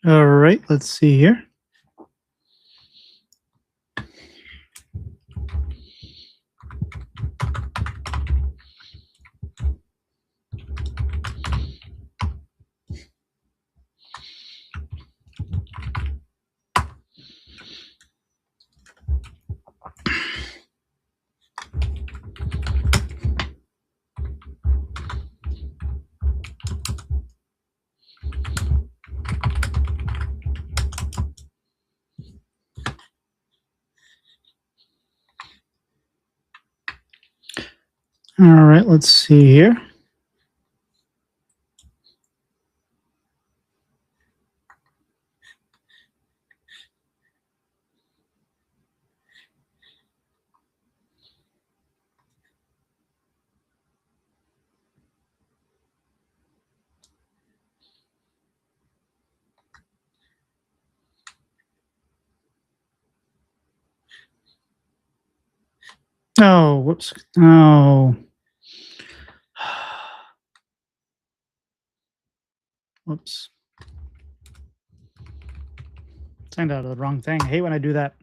All right, let's see here. All right, let's see here. Oh, whoops. Oh. Whoops. Signed out of the wrong thing. I hate when I do that.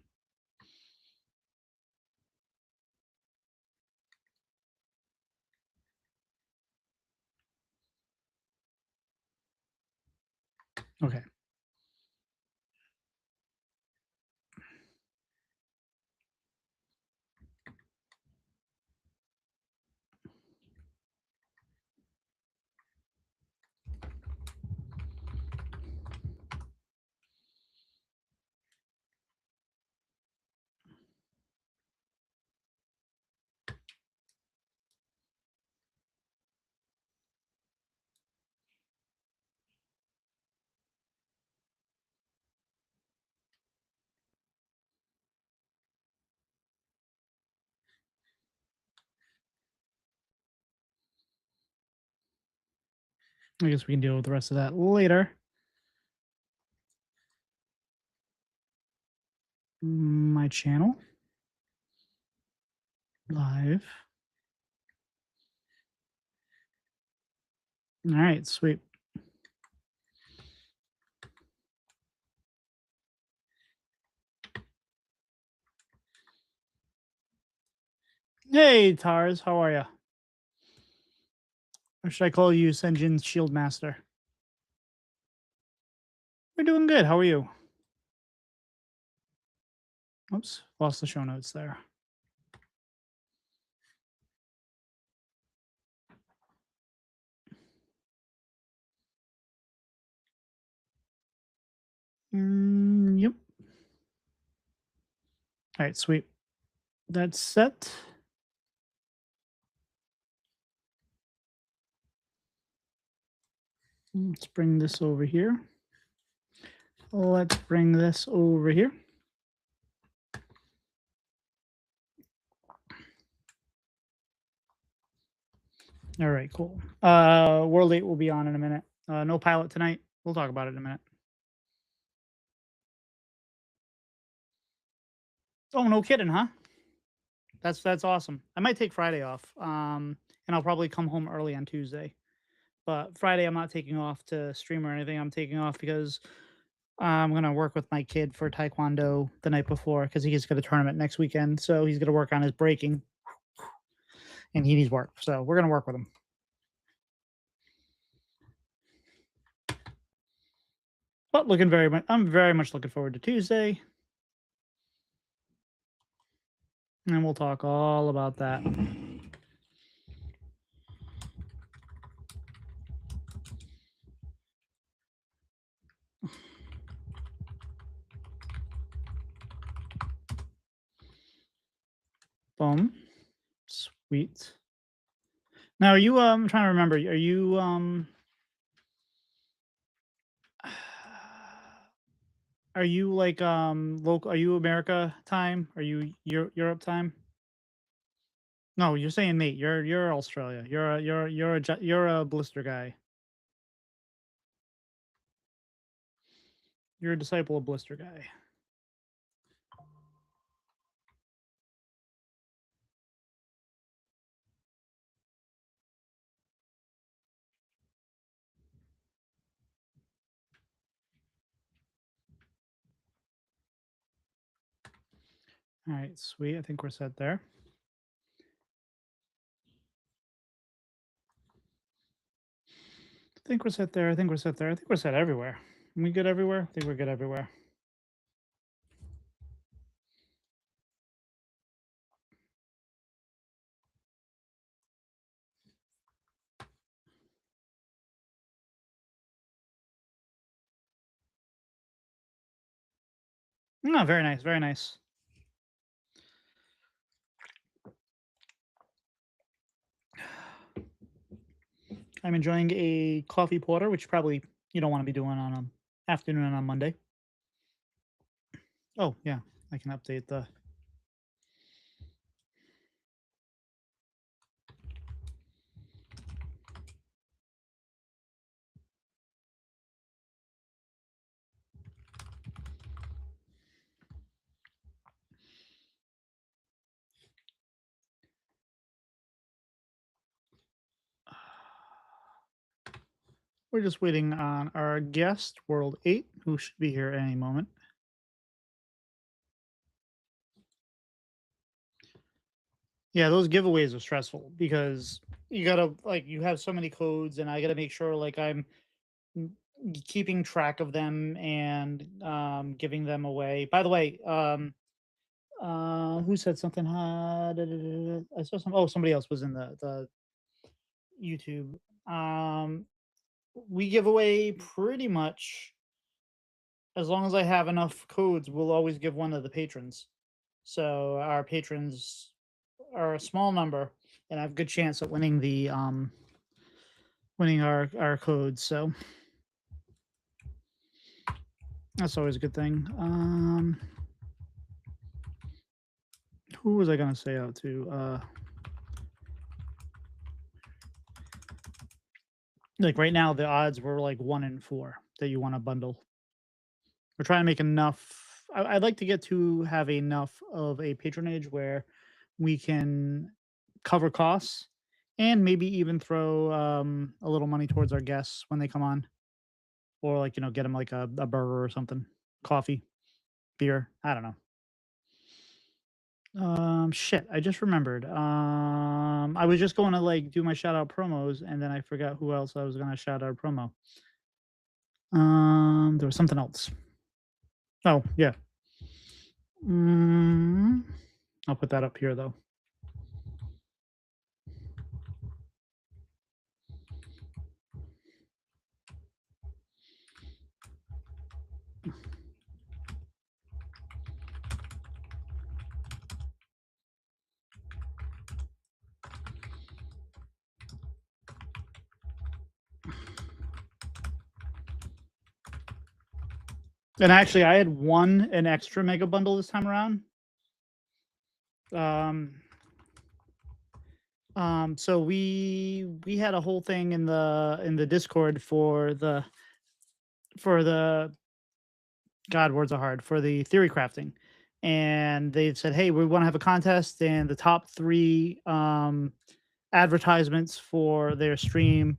Okay. I guess we can deal with the rest of that later. My channel. Live. All right, sweet. Hey, Tars, how are you? Or should I call you Senjin's Shield Master? We're doing good. How are you? Oops, lost the show notes there. Yep. All right, sweet. That's set. Let's bring this over here. Let's bring this over here. All right, cool. WorldEight will be on in a minute. No Pylet tonight. We'll talk about it in a minute. Oh, no kidding, huh? That's awesome. I might take Friday off. And I'll probably come home early on Tuesday. But Friday I'm not taking off to stream or anything. I'm taking off because I'm gonna work with my kid for Taekwondo the night before because he's got a tournament next weekend. So he's gonna work on his breaking, and he needs work. So we're gonna work with him. But I'm very much looking forward to Tuesday, and we'll talk all about that. Boom. Sweet. Now, are you I'm trying to remember. Are you are you like local? Are you America time? Are you Europe time? No, you're saying mate. You're Australia. You're a blister guy. You're a disciple of blister guy. All right, sweet. I think we're set there. I think we're set there. I think we're set there. I think we're set everywhere. Are we good everywhere? I think we're good everywhere. Oh, very nice. Very nice. I'm enjoying a coffee porter, which probably you don't want to be doing on an afternoon on Monday. Oh, yeah. I can update the... We're just waiting on our guest, WorldEight, who should be here any moment. Yeah, those giveaways are stressful because you gotta you have so many codes, and I gotta make sure I'm keeping track of them and giving them away. By the way, who said something? I saw some. Oh, somebody else was in the YouTube. We give away pretty much as long as I have enough codes. We'll always give one to the patrons. So our patrons are a small number, and I have a good chance at winning the winning our codes. So that's always a good thing. Who was I gonna say out to? Like right now, the odds were like 1 in 4 that you want to bundle. We're trying to make enough. I'd like to get to have enough of a patronage where we can cover costs and maybe even throw a little money towards our guests when they come on, or get them like a burger or something, coffee, beer. I don't know. Shit, I just remembered. I was just going to do my shout out promos, and then I forgot who else I was gonna shout out promo. There was something else. Oh yeah. I'll put that up here though. And actually, I had an extra mega bundle this time around. So we had a whole thing in the Discord for the God, words are hard, for the theory crafting, and they said, hey, we want to have a contest, and the top 3 advertisements for their stream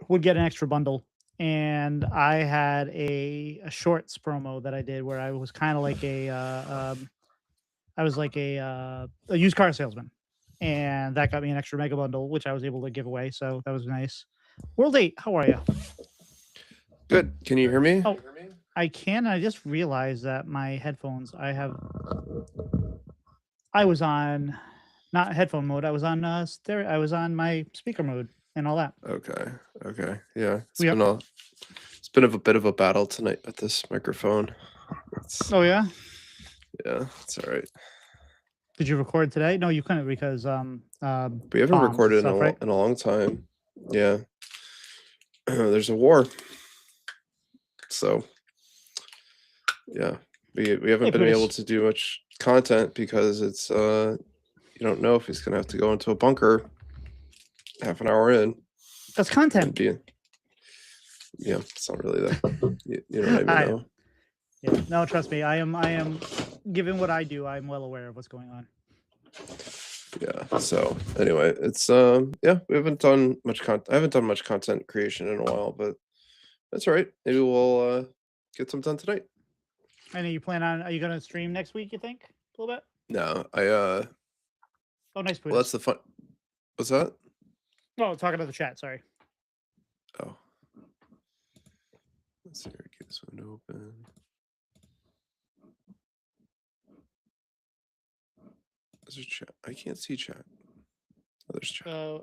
would get an extra bundle. And I had a shorts promo that I did where I was kind of like a used car salesman, and that got me an extra mega bundle, which I was able to give away. So that was nice. WorldEight, how are you? Good. Can you hear me? Oh, I can. I just realized that my headphones, I was on not headphone mode. I was on stereo. I was on my speaker mode and all that. Okay. Yeah. It's been a bit of a battle tonight with this microphone. Oh yeah? Yeah, it's all right. Did you record today? No, you couldn't because we haven't recorded stuff, in a long time. Yeah. There's a war. So yeah, we haven't been able to do much content because it's you don't know if he's gonna have to go into a bunker half an hour in. That's content. Yeah, it's not really that. You know what I mean? Yeah, no, trust me. I am given what I do, I'm well aware of what's going on. Yeah. So anyway, it's yeah, we haven't done much content. I haven't done much content creation in a while, but that's all right. Maybe we'll get some done tonight. I know you plan on. Are you going to stream next week? You think a little bit? No, Oh, nice. well, that's the fun. What's that? Oh, talking to the chat. Sorry. Oh, let's see. Get this window open. There's chat. I can't see chat. Oh, there's chat.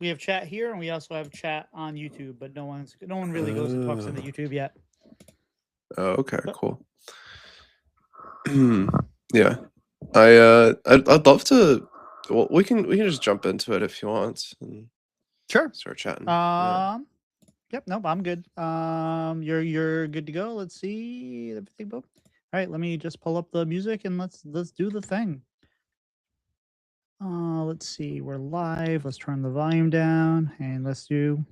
We have chat here, and we also have chat on YouTube, but no one really goes and talks in the YouTube yet. Oh, okay, cool. Yeah, I'd love to. Well, we can just jump into it if you want. And sure. Start chatting. Yep. Nope. I'm good. You're good to go. Let's see everything. All right. Let me just pull up the music and let's do the thing. Let's see. We're live. Let's turn the volume down and let's do.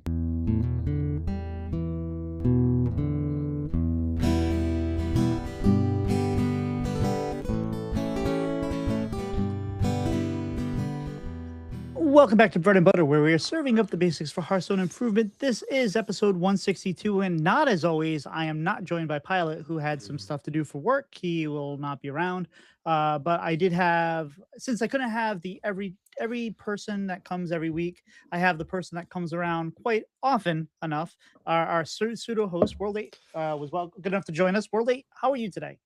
Welcome back to Bread and Butter, where we are serving up the basics for Hearthstone Improvement. This is episode 162, and not as always, I am not joined by Pylet, who had some stuff to do for work. He will not be around. But I did have, since I couldn't have the every person that comes every week, I have the person that comes around quite often enough. Our pseudo host, WorldEight, was good enough to join us. WorldEight, how are you today?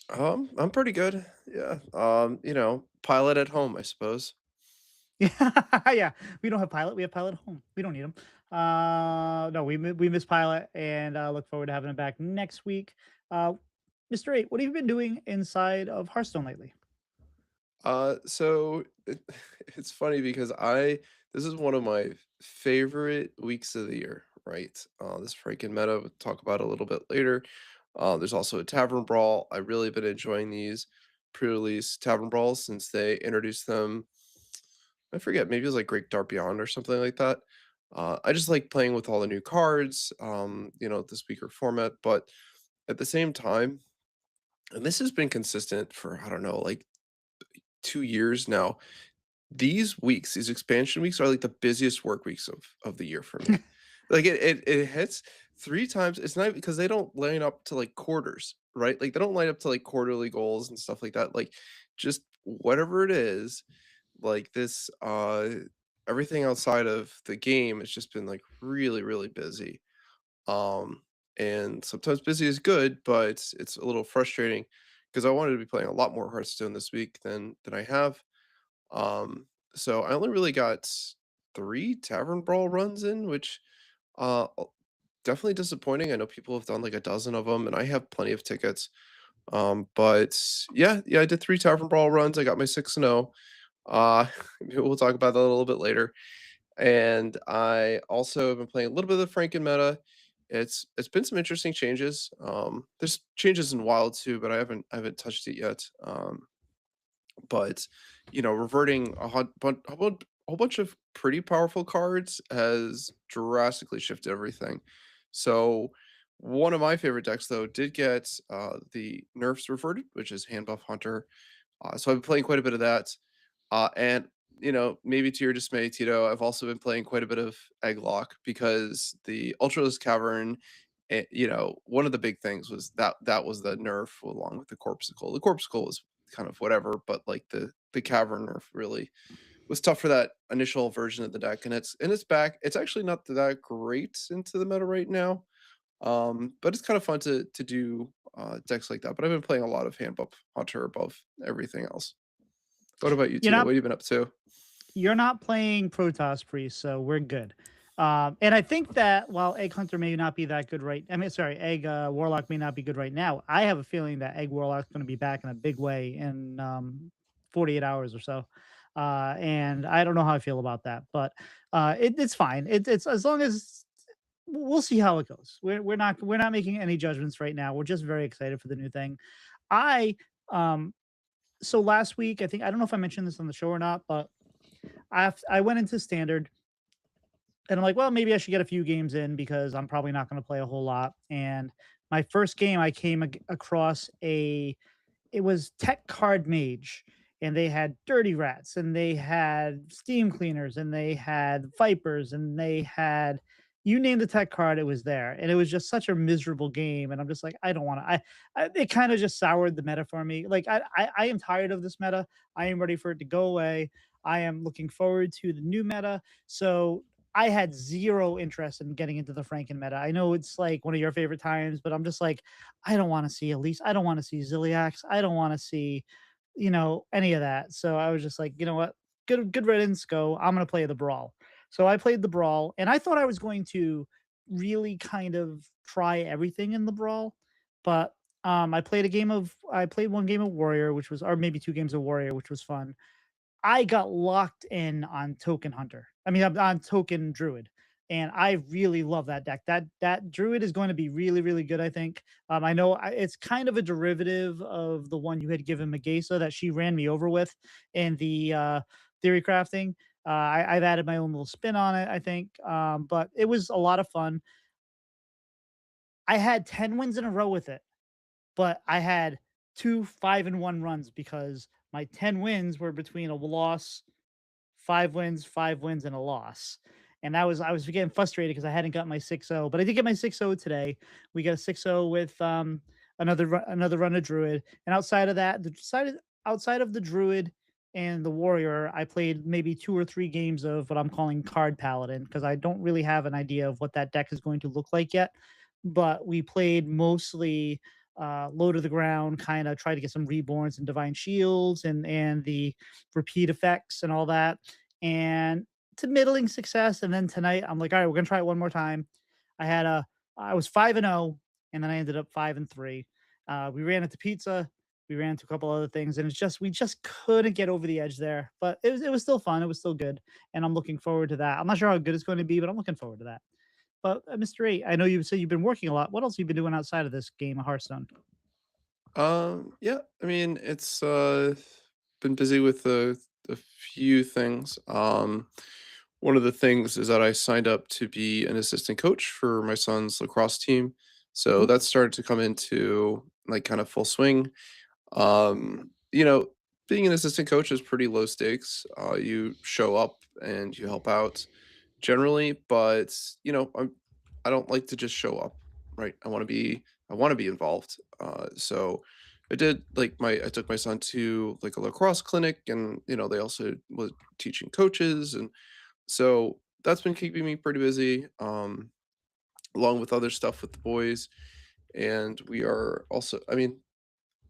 I'm pretty good. Yeah. Pylet at home, I suppose. Yeah, we don't have Pylet. We have Pylet at home. We don't need him. No, we miss Pylet, and look forward to having him back next week. Mr. 8, what have you been doing inside of Hearthstone lately? So it's funny because this is one of my favorite weeks of the year, right? This freaking meta, we'll talk about a little bit later. There's also a Tavern Brawl. I've really been enjoying these pre-release Tavern Brawls since they introduced them. I forget, maybe it was like Great Dark Beyond or something like that. I just like playing with all the new cards, this weaker format, but at the same time, and this has been consistent for, I don't know, like 2 years now. These expansion weeks are like the busiest work weeks of the year for me. Like it hits 3 times. It's not because they don't line up to like quarters, right? Like they don't line up to like quarterly goals and stuff like that. Like just whatever it is, like this everything outside of the game has just been like really, really busy. And sometimes busy is good, but it's a little frustrating because I wanted to be playing a lot more Hearthstone this week than I have. So I only really got 3 Tavern Brawl runs in, which definitely disappointing. I know people have done like a dozen of them, and I have plenty of tickets. But yeah, I did 3 Tavern Brawl runs. I got my 6-0. We'll talk about that a little bit later. And I also have been playing a little bit of the Franken meta. It's been some interesting changes. There's changes in Wild too, but I haven't touched it yet. But reverting a whole bunch of pretty powerful cards has drastically shifted everything. So one of my favorite decks though did get the nerfs reverted, which is Hand Buff Hunter. So I've been playing quite a bit of that. And maybe to your dismay, Tito, I've also been playing quite a bit of Egglock because the Ultralisk Cavern, one of the big things was that was the nerf along with the Corpsicle. The Corpsicle was kind of whatever, but like the Cavern nerf really was tough for that initial version of the deck, and it's back. It's actually not that great into the meta right now, but it's kind of fun to do decks like that. But I've been playing a lot of Hand Buff Hunter above everything else. What about you, Tito? What have you been up to? You're not playing Protoss Priest, so we're good. And I think that while Egg Hunter may not be that good Egg Warlock may not be good right now, I have a feeling that Egg Warlock's going to be back in a big way in 48 hours or so. And I don't know how I feel about that, but it's fine. It's as long as we'll see how it goes. We're not making any judgments right now. We're just very excited for the new thing. So last week, I don't know if I mentioned this on the show or not, but I went into Standard and I'm like, well, maybe I should get a few games in because I'm probably not going to play a whole lot. And my first game, I came across it was Tech Card Mage, and they had Dirty Rats, and they had Steam Cleaners, and they had Vipers, and they had, You named the tech card, it was there, and it was just such a miserable game. And I'm just like, I don't want to. It kind of just soured the meta for me. Like I am tired of this meta. I am ready for it to go away. I am looking forward to the new meta. So I had zero interest in getting into the Franken meta. I know it's like one of your favorite times, but I'm just like, I don't want to see Elise. I don't want to see Ziliax. I don't want to see, any of that. So I was just like, you know what? Good riddance. Go. I'm gonna play the brawl. So I played the brawl, and I thought I was going to really kind of try everything in the brawl, but I played one game of Warrior, which was, or maybe two games of Warrior, which was fun. I got locked in on Token Hunter. I mean, on Token Druid, and I really love that deck. That Druid is going to be really really good. I think. I know it's kind of a derivative of the one you had given Megasa that she ran me over with in the theory crafting. I've added my own little spin on it. I think, but it was a lot of fun. I had 10 wins in a row with it, but I had two 5-1 runs because my 10 wins were between a loss, 5 wins, and a loss. And I was getting frustrated because I hadn't got my 6-0, but I did get my 6-0 today. We got a 6-0 with another run of Druid. And outside of that, outside of the Druid and the Warrior, I played maybe 2 or 3 games of what I'm calling Card Paladin because I don't really have an idea of what that deck is going to look like yet. But we played mostly low to the ground, kind of try to get some reborns and divine shields and the repeat effects and all that. And to middling success. And then tonight I'm like, all right, we're gonna try it one more time. I was 5-0, and then I ended up 5-3. We ran into pizza, we ran into a couple other things, and we just couldn't get over the edge there. But it was still fun, it was still good, and I'm looking forward to that. I'm not sure how good it's going to be, but I'm looking forward to that. But Mr. A, I know you said you've been working a lot. What else have you been doing outside of this game of Hearthstone? Yeah, I mean, it's been busy with a few things. One of the things is that I signed up to be an assistant coach for my son's lacrosse team. So Ooh, that started to come into like kind of full swing. You know, being an assistant coach is pretty low stakes. You show up and you help out generally, but I don't like to just show up, right? I want to be involved. So I took my son to like a lacrosse clinic, and they also was teaching coaches, and so that's been keeping me pretty busy, along with other stuff with the boys. And we are also, I mean,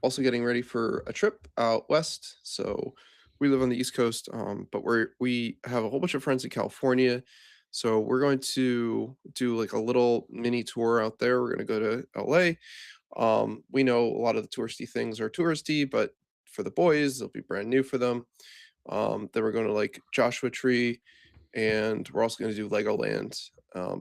also getting ready for a trip out west. So we live on the East Coast, but we have a whole bunch of friends in California. So we're going to do like a little mini tour out there. We're going to go to LA. We know a lot of the touristy things are touristy, but for the boys, they'll be brand new for them. Then we're going to like Joshua Tree, and we're also going to do Legoland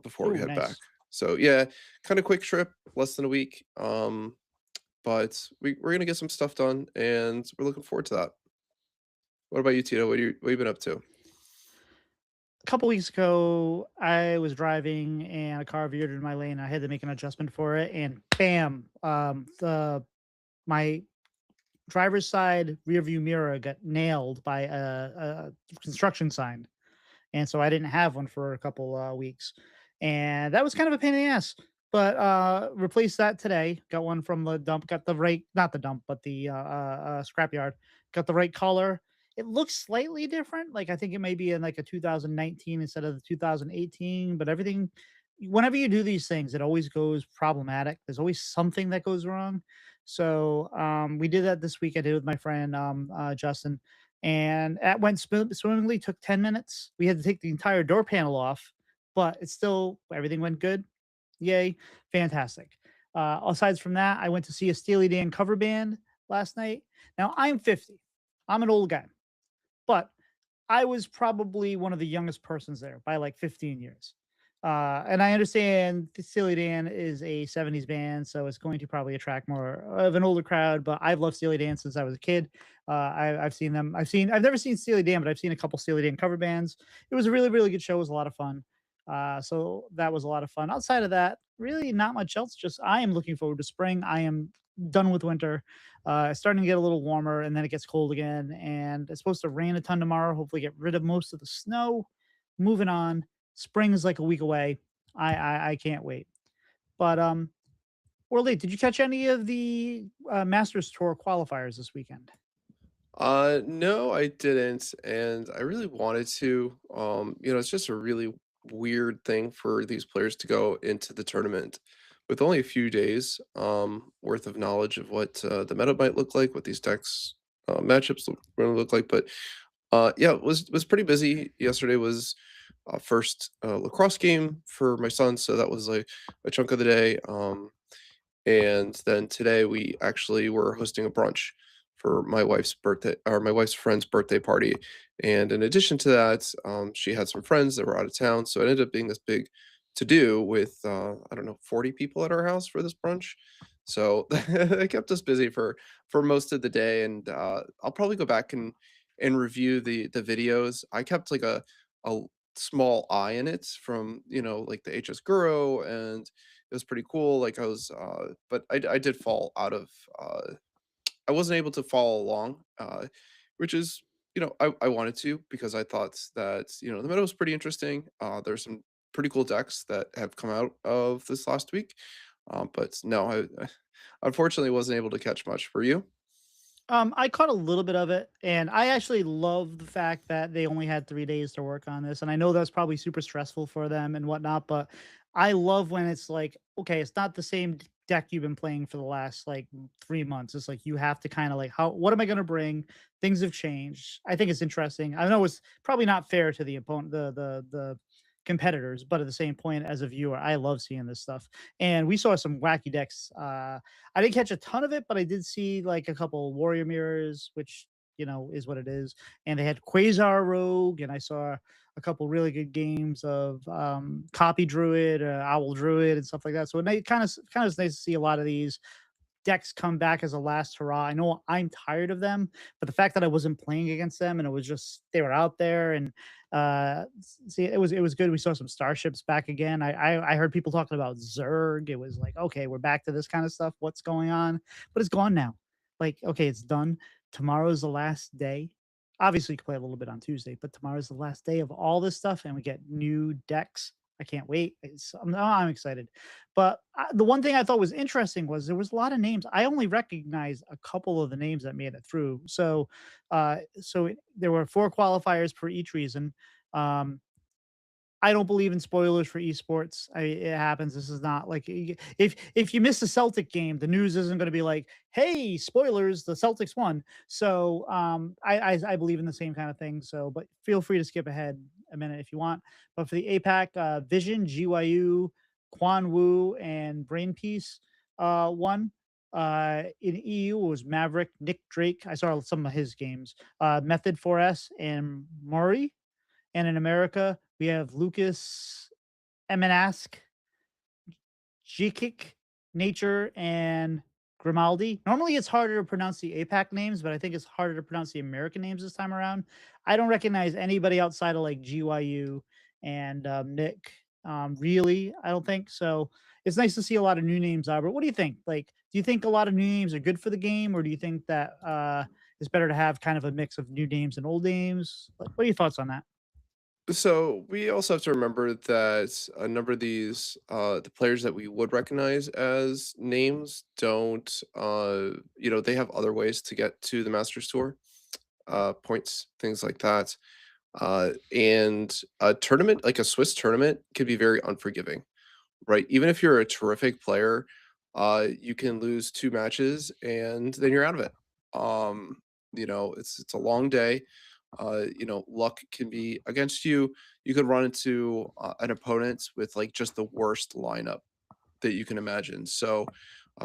before we ooh, head back. nice. So yeah, kind of quick trip, less than a week. But we're gonna get some stuff done, and we're looking forward to that. What about you, Tito? What you been up to? A couple weeks ago, I was driving and a car veered in my lane. I had to make an adjustment for it, and bam, the my driver's side rear view mirror got nailed by a construction sign, and so I didn't have one for a couple weeks, and that was kind of a pain in the ass. But replaced that today. Got one from the dump. Got the right, not the dump, but the scrapyard. Got the right color. It looks slightly different. Like I think it may be in like a 2019 instead of the 2018. But everything, whenever you do these things, it always goes problematic. There's always something that goes wrong. So we did that this week. I did with my friend Justin, and that went swimmingly. Took 10 minutes. We had to take the entire door panel off, but it's still everything went good. Yay, fantastic. Aside from that, I went to see a Steely Dan cover band last night. Now I'm 50. I'm an old guy, but I was probably one of the youngest persons there by like 15 years. And I understand the Steely Dan is a 70s band, so it's going to probably attract more of an older crowd. But I've loved Steely Dan since I was a kid. I've seen them. I've never seen Steely Dan, but I've seen a couple Steely Dan cover bands. It was a really, really good show. It was a lot of fun. So that was a lot of fun. Outside of that, really not much else. Just I am looking forward to spring. I am done with winter. It's starting to get a little warmer, and then it gets cold again. And it's supposed to rain a ton tomorrow. Hopefully, get rid of most of the snow. Moving on. Spring is like a week away. I can't wait. But World 8, did you catch any of the Masters Tour qualifiers this weekend? No, I didn't, and I really wanted to. It's just a really weird thing for these players to go into the tournament with only a few days worth of knowledge of what the meta might look like, what these decks matchups going to look like. But yeah, it was pretty busy. Yesterday was first lacrosse game for my son, so that was like a chunk of the day. And then today we actually were hosting a brunch for my wife's birthday or my wife's friend's birthday party. And in addition to that, she had some friends that were out of town. So it ended up being this big to do with, I don't know, 40 people at our house for this brunch. So it kept us busy for most of the day. And I'll probably go back and review the videos. I kept like a small eye in it from, like the HS Guru, and it was pretty cool. Like I was, but I did fall out of. I wasn't able to follow along, which is, I wanted to because I thought that the meta was pretty interesting. There's some pretty cool decks that have come out of this last week, but no, I unfortunately wasn't able to catch much. For you? I caught a little bit of it, and I actually love the fact that they only had 3 days to work on this. And I know that's probably super stressful for them and whatnot, but I love when it's like, okay, it's not the same deck you've been playing for the last like 3 months. It's like you have to kind of like, what am I going to bring? Things have changed. I think it's interesting. I know it's probably not fair to the opponent, the competitors, but at the same point, as a viewer, I love seeing this stuff. And we saw some wacky decks. I didn't catch a ton of it, but I did see like a couple warrior mirrors, which is what it is. And they had Quasar Rogue, and I saw a couple really good games of Copy Druid, Owl Druid, and stuff like that. So it kind of is nice to see a lot of these decks come back as a last hurrah. I know I'm tired of them, but the fact that I wasn't playing against them and it was just they were out there and see it was good. We saw some starships back again. I heard people talking about Zerg. It was like, okay, we're back to this kind of stuff. What's going on? But it's gone now. Like, okay, it's done. Tomorrow's the last day. Obviously, you can play a little bit on Tuesday, but tomorrow's the last day of all this stuff, and we get new decks. I can't wait. I'm excited. But the one thing I thought was interesting was there was a lot of names. I only recognized a couple of the names that made it through. There were 4 qualifiers for each reason. Um, I don't believe in spoilers for esports. It happens. This is not like if you miss a Celtic game, the news isn't going to be like, "Hey, spoilers! The Celtics won." So I believe in the same kind of thing. So, but feel free to skip ahead a minute if you want. But for the APAC, Vision, GYU, Quan Wu, and Brain Piece won. In EU it was Maverick, Nick Drake. I saw some of his games. Method 4S and Murray. And in America, we have Lucas Emenask, Jikik, Nature, and Grimaldi. Normally, it's harder to pronounce the APAC names, but I think it's harder to pronounce the American names this time around. I don't recognize anybody outside of like GYU and Nick. Really, I don't think so. It's nice to see a lot of new names, Albert. What do you think? Like, do you think a lot of new names are good for the game, or do you think that it's better to have kind of a mix of new names and old names? What are your thoughts on that? So we also have to remember that a number of these the players that we would recognize as names don't they have other ways to get to the Masters Tour, points, things like that. And a tournament like a Swiss tournament can be very unforgiving, right? Even if you're a terrific player, you can lose 2 matches and then you're out of it. It's a long day. Luck can be against you. You could run into an opponent with like just the worst lineup that you can imagine. So,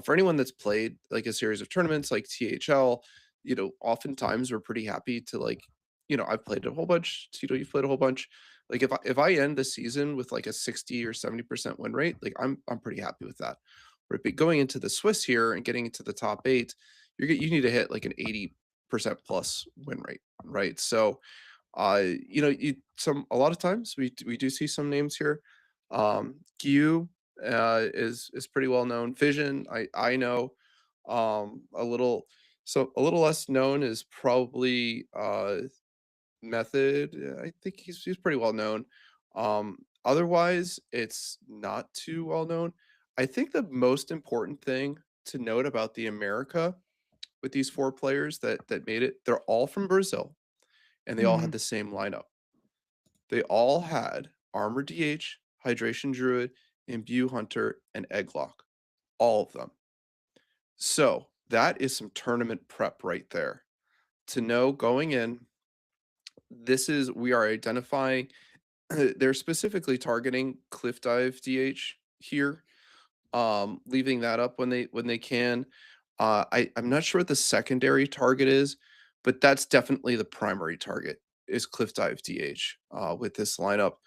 for anyone that's played like a series of tournaments like THL, oftentimes we're pretty happy to like, I've played a whole bunch. Tito, you've played a whole bunch. Like if I end the season with like a 60 or 70% win rate, like I'm pretty happy with that. Right. But going into the Swiss here and getting into the top 8, you need to hit like an 80% plus win rate, right? So a lot of times we do see some names here. Q is pretty well known. Vision, I know. A little less known is probably Method. I think he's pretty well known. Otherwise, it's not too well known. I think the most important thing to note about the America with these 4 players that made it, they're all from Brazil, and they all had Mhm. the same lineup. They all had Armor DH, Hydration Druid, Imbue Hunter, and Egglock. All of them. So, that is some tournament prep right there. To know going in, we are identifying they're specifically targeting Cliff Dive DH here, leaving that up when they can. I'm not sure what the secondary target is, but that's definitely the primary target is Cliff Dive DH with this lineup.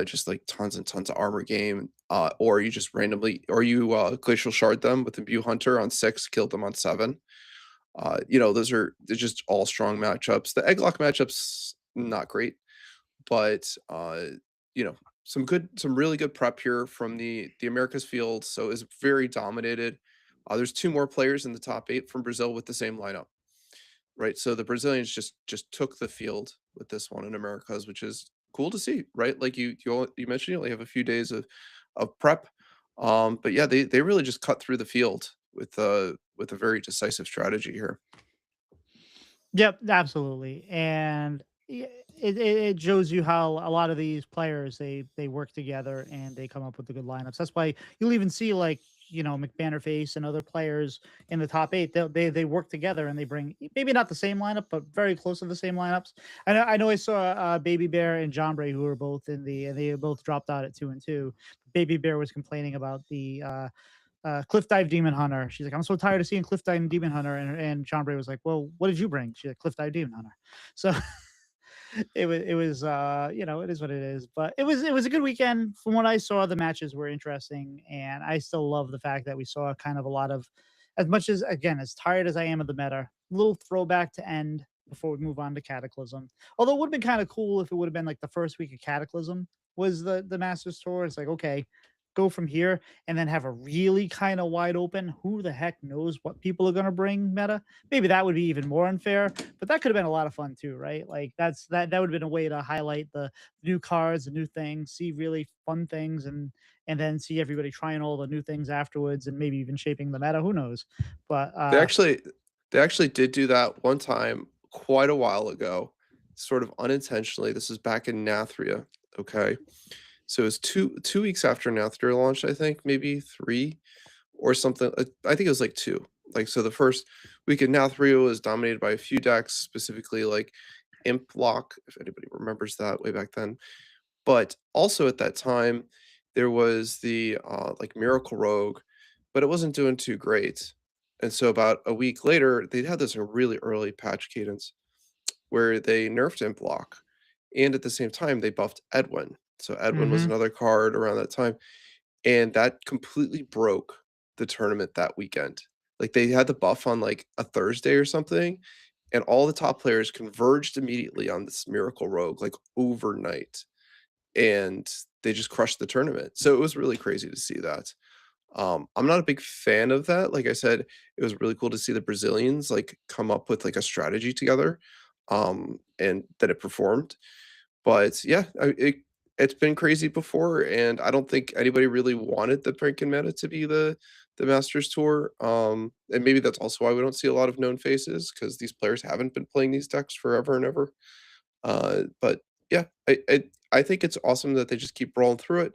Just like tons and tons of armor game, or you just randomly, or you glacial shard them with Imbue Hunter on 6, killed them on 7. They're just all strong matchups. The Egglock matchups not great, but you know, some really good prep here from the Americas field. So is very dominated. There's 2 more players in the top 8 from Brazil with the same lineup, right? So the Brazilians just took the field with this one in Americas, which is cool to see, right? Like you mentioned, you only have a few days of prep, but yeah, they really just cut through the field with a very decisive strategy here. Yep, absolutely. And it shows you how a lot of these players they work together and they come up with the good lineups. That's why you'll even see like McBannerface and other players in the top 8. They work together and they bring maybe not the same lineup, but very close to the same lineups. I know I saw Baby Bear and John Bray who were both in the and they both dropped out at 2-2. Baby Bear was complaining about the Cliff Dive Demon Hunter. She's like, I'm so tired of seeing Cliff Dive Demon Hunter. And John Bray was like, well, what did you bring? She's like, Cliff Dive Demon Hunter. So it is what it is. But it was a good weekend. From what I saw, the matches were interesting. And I still love the fact that we saw kind of a lot of, as much as again, as tired as I am of the meta, little throwback to end before we move on to Cataclysm. Although it would have been kind of cool if it would have been like the first week of Cataclysm was the Masters Tour. It's like, okay, go from here and then have a really kind of wide open, who the heck knows what people are going to bring meta. Maybe that would be even more unfair, but that could have been a lot of fun too, right? Like that would have been a way to highlight the new cards, the new things, see really fun things, and then see everybody trying all the new things afterwards and maybe even shaping the meta. Who knows? But They actually they actually did do that one time quite a while ago, sort of unintentionally. This is back in Nathria, okay? So it was 2 weeks after Nathria launched, I think, maybe 3 or something. I think it was like 2. Like, so the first week in Nathria was dominated by a few decks, specifically like Imp Lock, if anybody remembers that way back then. But also at that time, there was the like Miracle Rogue, but it wasn't doing too great. And so about a week later, they had this a really early patch cadence where they nerfed Imp Lock, and at the same time they buffed Edwin. So Edwin was mhm. another card around that time, and that completely broke the tournament that weekend. Like they had the buff on like a Thursday or something, and all the top players converged immediately on this Miracle Rogue like overnight, and they just crushed the tournament. So it was really crazy to see that. I'm not a big fan of that. Like I said, it was really cool to see the Brazilians like come up with like a strategy together, and that it performed. But yeah, it's been crazy before, and I don't think anybody really wanted the Prankin meta to be the Masters Tour. And maybe that's also why we don't see a lot of known faces because these players haven't been playing these decks forever and ever. But yeah, I think it's awesome that they just keep rolling through it.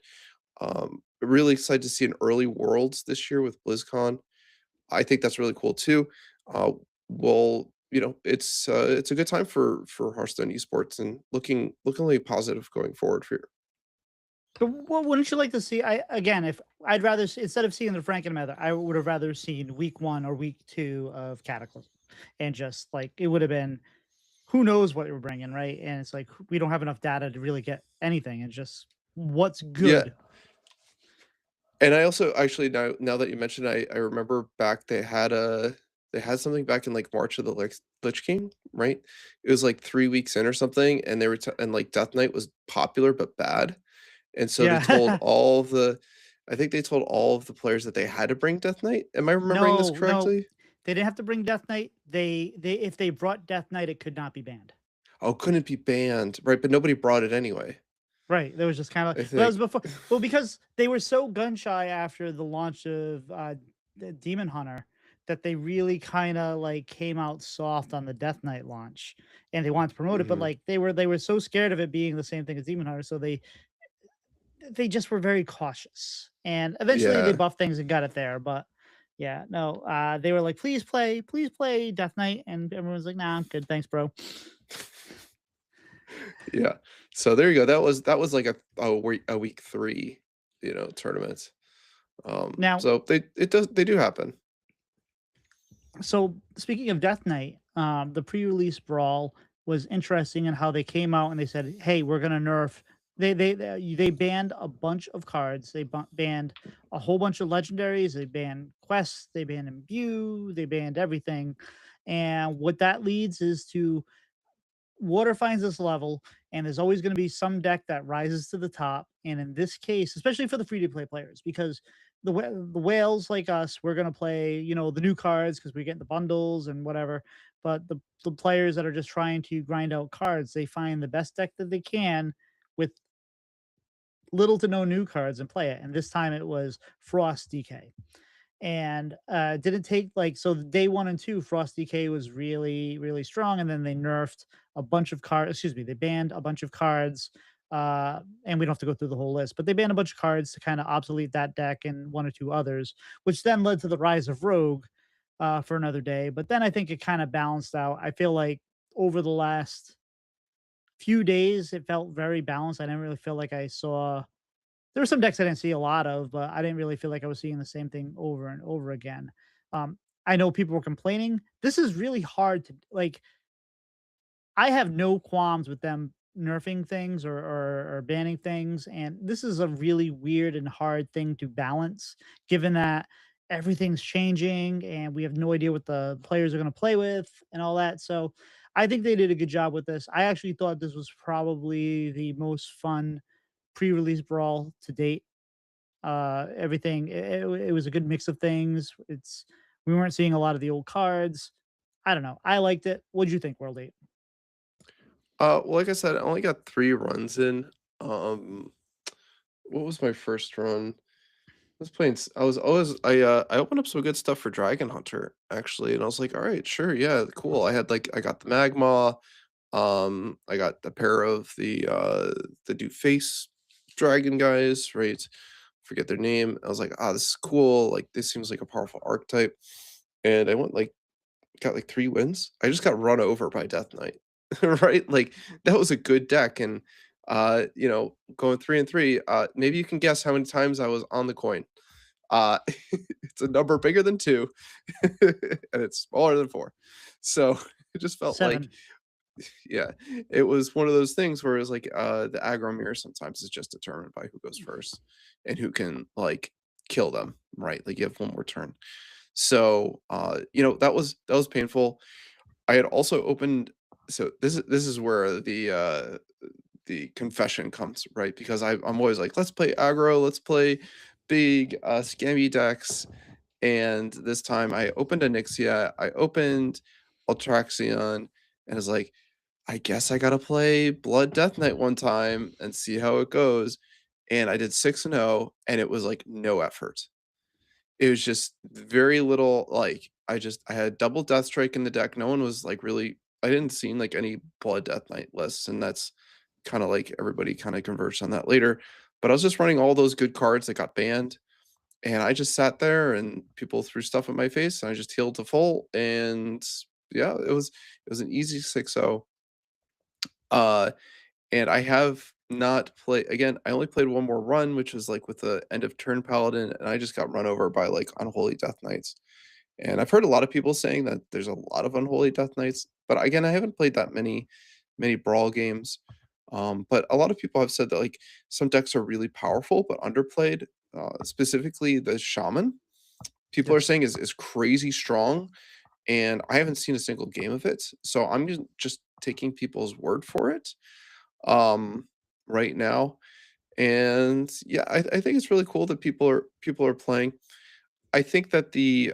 Really excited to see an early Worlds this year with BlizzCon. I think that's really cool too. Uh, it's a good time for Hearthstone esports and looking really positive going forward for. But what wouldn't you like to see? I again, if I'd rather instead of seeing the Franken meta, I would have rather seen week 1 or week 2 of Cataclysm, and just like it would have been who knows what we're bringing, right? And it's like we don't have enough data to really get anything. It's just what's Yeah, good. and I also actually now that you mentioned, I remember back they had something back in like March of the Lich King, right? It was like 3 weeks in or something, and they were and like Death Knight was popular but bad. And so they told Yeah. all of the I think they told all of the players that they had to bring Death Knight. Am I remembering this No, correctly? they didn't have to bring Death Knight. They if they brought Death Knight, it could not be banned. Oh, couldn't be banned, right? But nobody brought it anyway. Right. There was just kind of I that was think. before. Well, because they were so gun shy after the launch of the Demon Hunter that they really kind of like came out soft on the Death Knight launch, and they wanted to promote it, but Mhm. like they were so scared of it being the same thing as Demon Hunter, so they just were very cautious. And eventually they Yeah. buffed things and got it there, but yeah, no, they were like, please play Death Knight, and everyone's like, nah, I'm good, thanks, bro. Yeah. So there you go. That was like a week 3, tournament. Now, So they do happen. so speaking of Death Knight, the pre-release brawl was interesting in how they came out and they said, "Hey, we're gonna nerf." They banned a bunch of cards. They banned a whole bunch of legendaries. They banned quests. They banned imbue. They banned everything. And what that leads is to water finds this level, and there's always going to be some deck that rises to the top. And in this case, especially for the free to play players, because the whales like us, we're going to play, the new cards because we get the bundles and whatever. But the players that are just trying to grind out cards, they find the best deck that they can with little to no new cards and play it. And this time it was Frost DK, and didn't take like, so the day 1 and 2 Frost DK was really really strong, and then they nerfed a bunch of cards, excuse me, they banned a bunch of cards, and we don't have to go through the whole list, but they banned a bunch of cards to kind of obsolete that deck and 1 or 2 others, which then led to the rise of Rogue for another day. But then I think it kind of balanced out. I feel like over the last few days it felt very balanced. I didn't really feel like I saw, there were some decks I didn't see a lot of, but I didn't really feel like I was seeing the same thing over and over again. I know people were complaining. This is really hard to like. I have no qualms with them nerfing things or banning things, and this is a really weird and hard thing to balance, given that everything's changing and we have no idea what the players are going to play with and all that. So, I think they did a good job with this. I actually thought this was probably the most fun pre-release brawl to date. Everything it was a good mix of things. We weren't seeing a lot of the old cards. I don't know. I liked it. What'd you think, World 8? Well, like I said, I only got 3 runs in. Um, what was my first run? I was playing. I opened up some good stuff for Dragon Hunter actually, and I was like, all right, sure, yeah, cool. I got the Magma. I got a pair of the new face dragon guys, right? Forget their name. I was like, ah, this is cool. Like this seems like a powerful archetype. And I got like 3 wins. I just got run over by Death Knight. Right? Like that was a good deck. And going 3-3, maybe you can guess how many times I was on the coin. It's a number bigger than 2, and it's smaller than 4. So it just felt like, 7. yeah, it was one of those things where it was like the aggro mirror sometimes is just determined by who goes first and who can like kill them, right? Like you have one more turn. So that was painful. I had also opened, so this is where the confession comes, right? Because I'm always like, let's play aggro, let's play big scammy decks. And this time I opened Onyxia, I opened Ultraxion, and was like, I guess I gotta play Blood Death Knight one time and see how it goes. And I did 6-0, and it was like no effort. It was just very little, like, I had double Death Strike in the deck. No one was like really, I didn't see like any Blood Death Knight lists, and that's kind of like everybody kind of converged on that later. But I was just running all those good cards that got banned, and I just sat there and people threw stuff at my face, and I just healed to full. And yeah, it was an easy 6-0. Uh, and I have not played again. I only played one more run, which was like with the end of turn paladin, and I just got run over by like unholy death knights. And I've heard a lot of people saying that there's a lot of unholy death knights, but again, I haven't played that many brawl games. But a lot of people have said that like some decks are really powerful but underplayed. Specifically, the shaman. People are Yes. saying is crazy strong, and I haven't seen a single game of it. So I'm just taking people's word for it um, right now. And yeah, I think it's really cool that people are playing. I think that the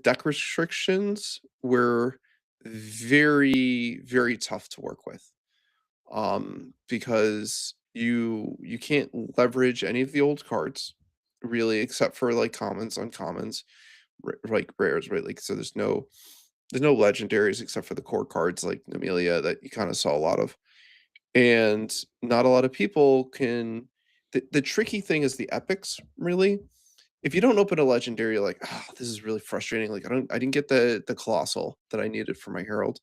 deck restrictions were very, very tough to work with. Because You can't leverage any of the old cards really, except for like commons, uncommons, like rares, right? Like so there's no legendaries except for the core cards like Amelia that you kind of saw a lot of. And not a lot of people can the tricky thing is the epics, really. If you don't open a legendary, you're like, oh, this is really frustrating. Like I didn't get the colossal that I needed for my herald.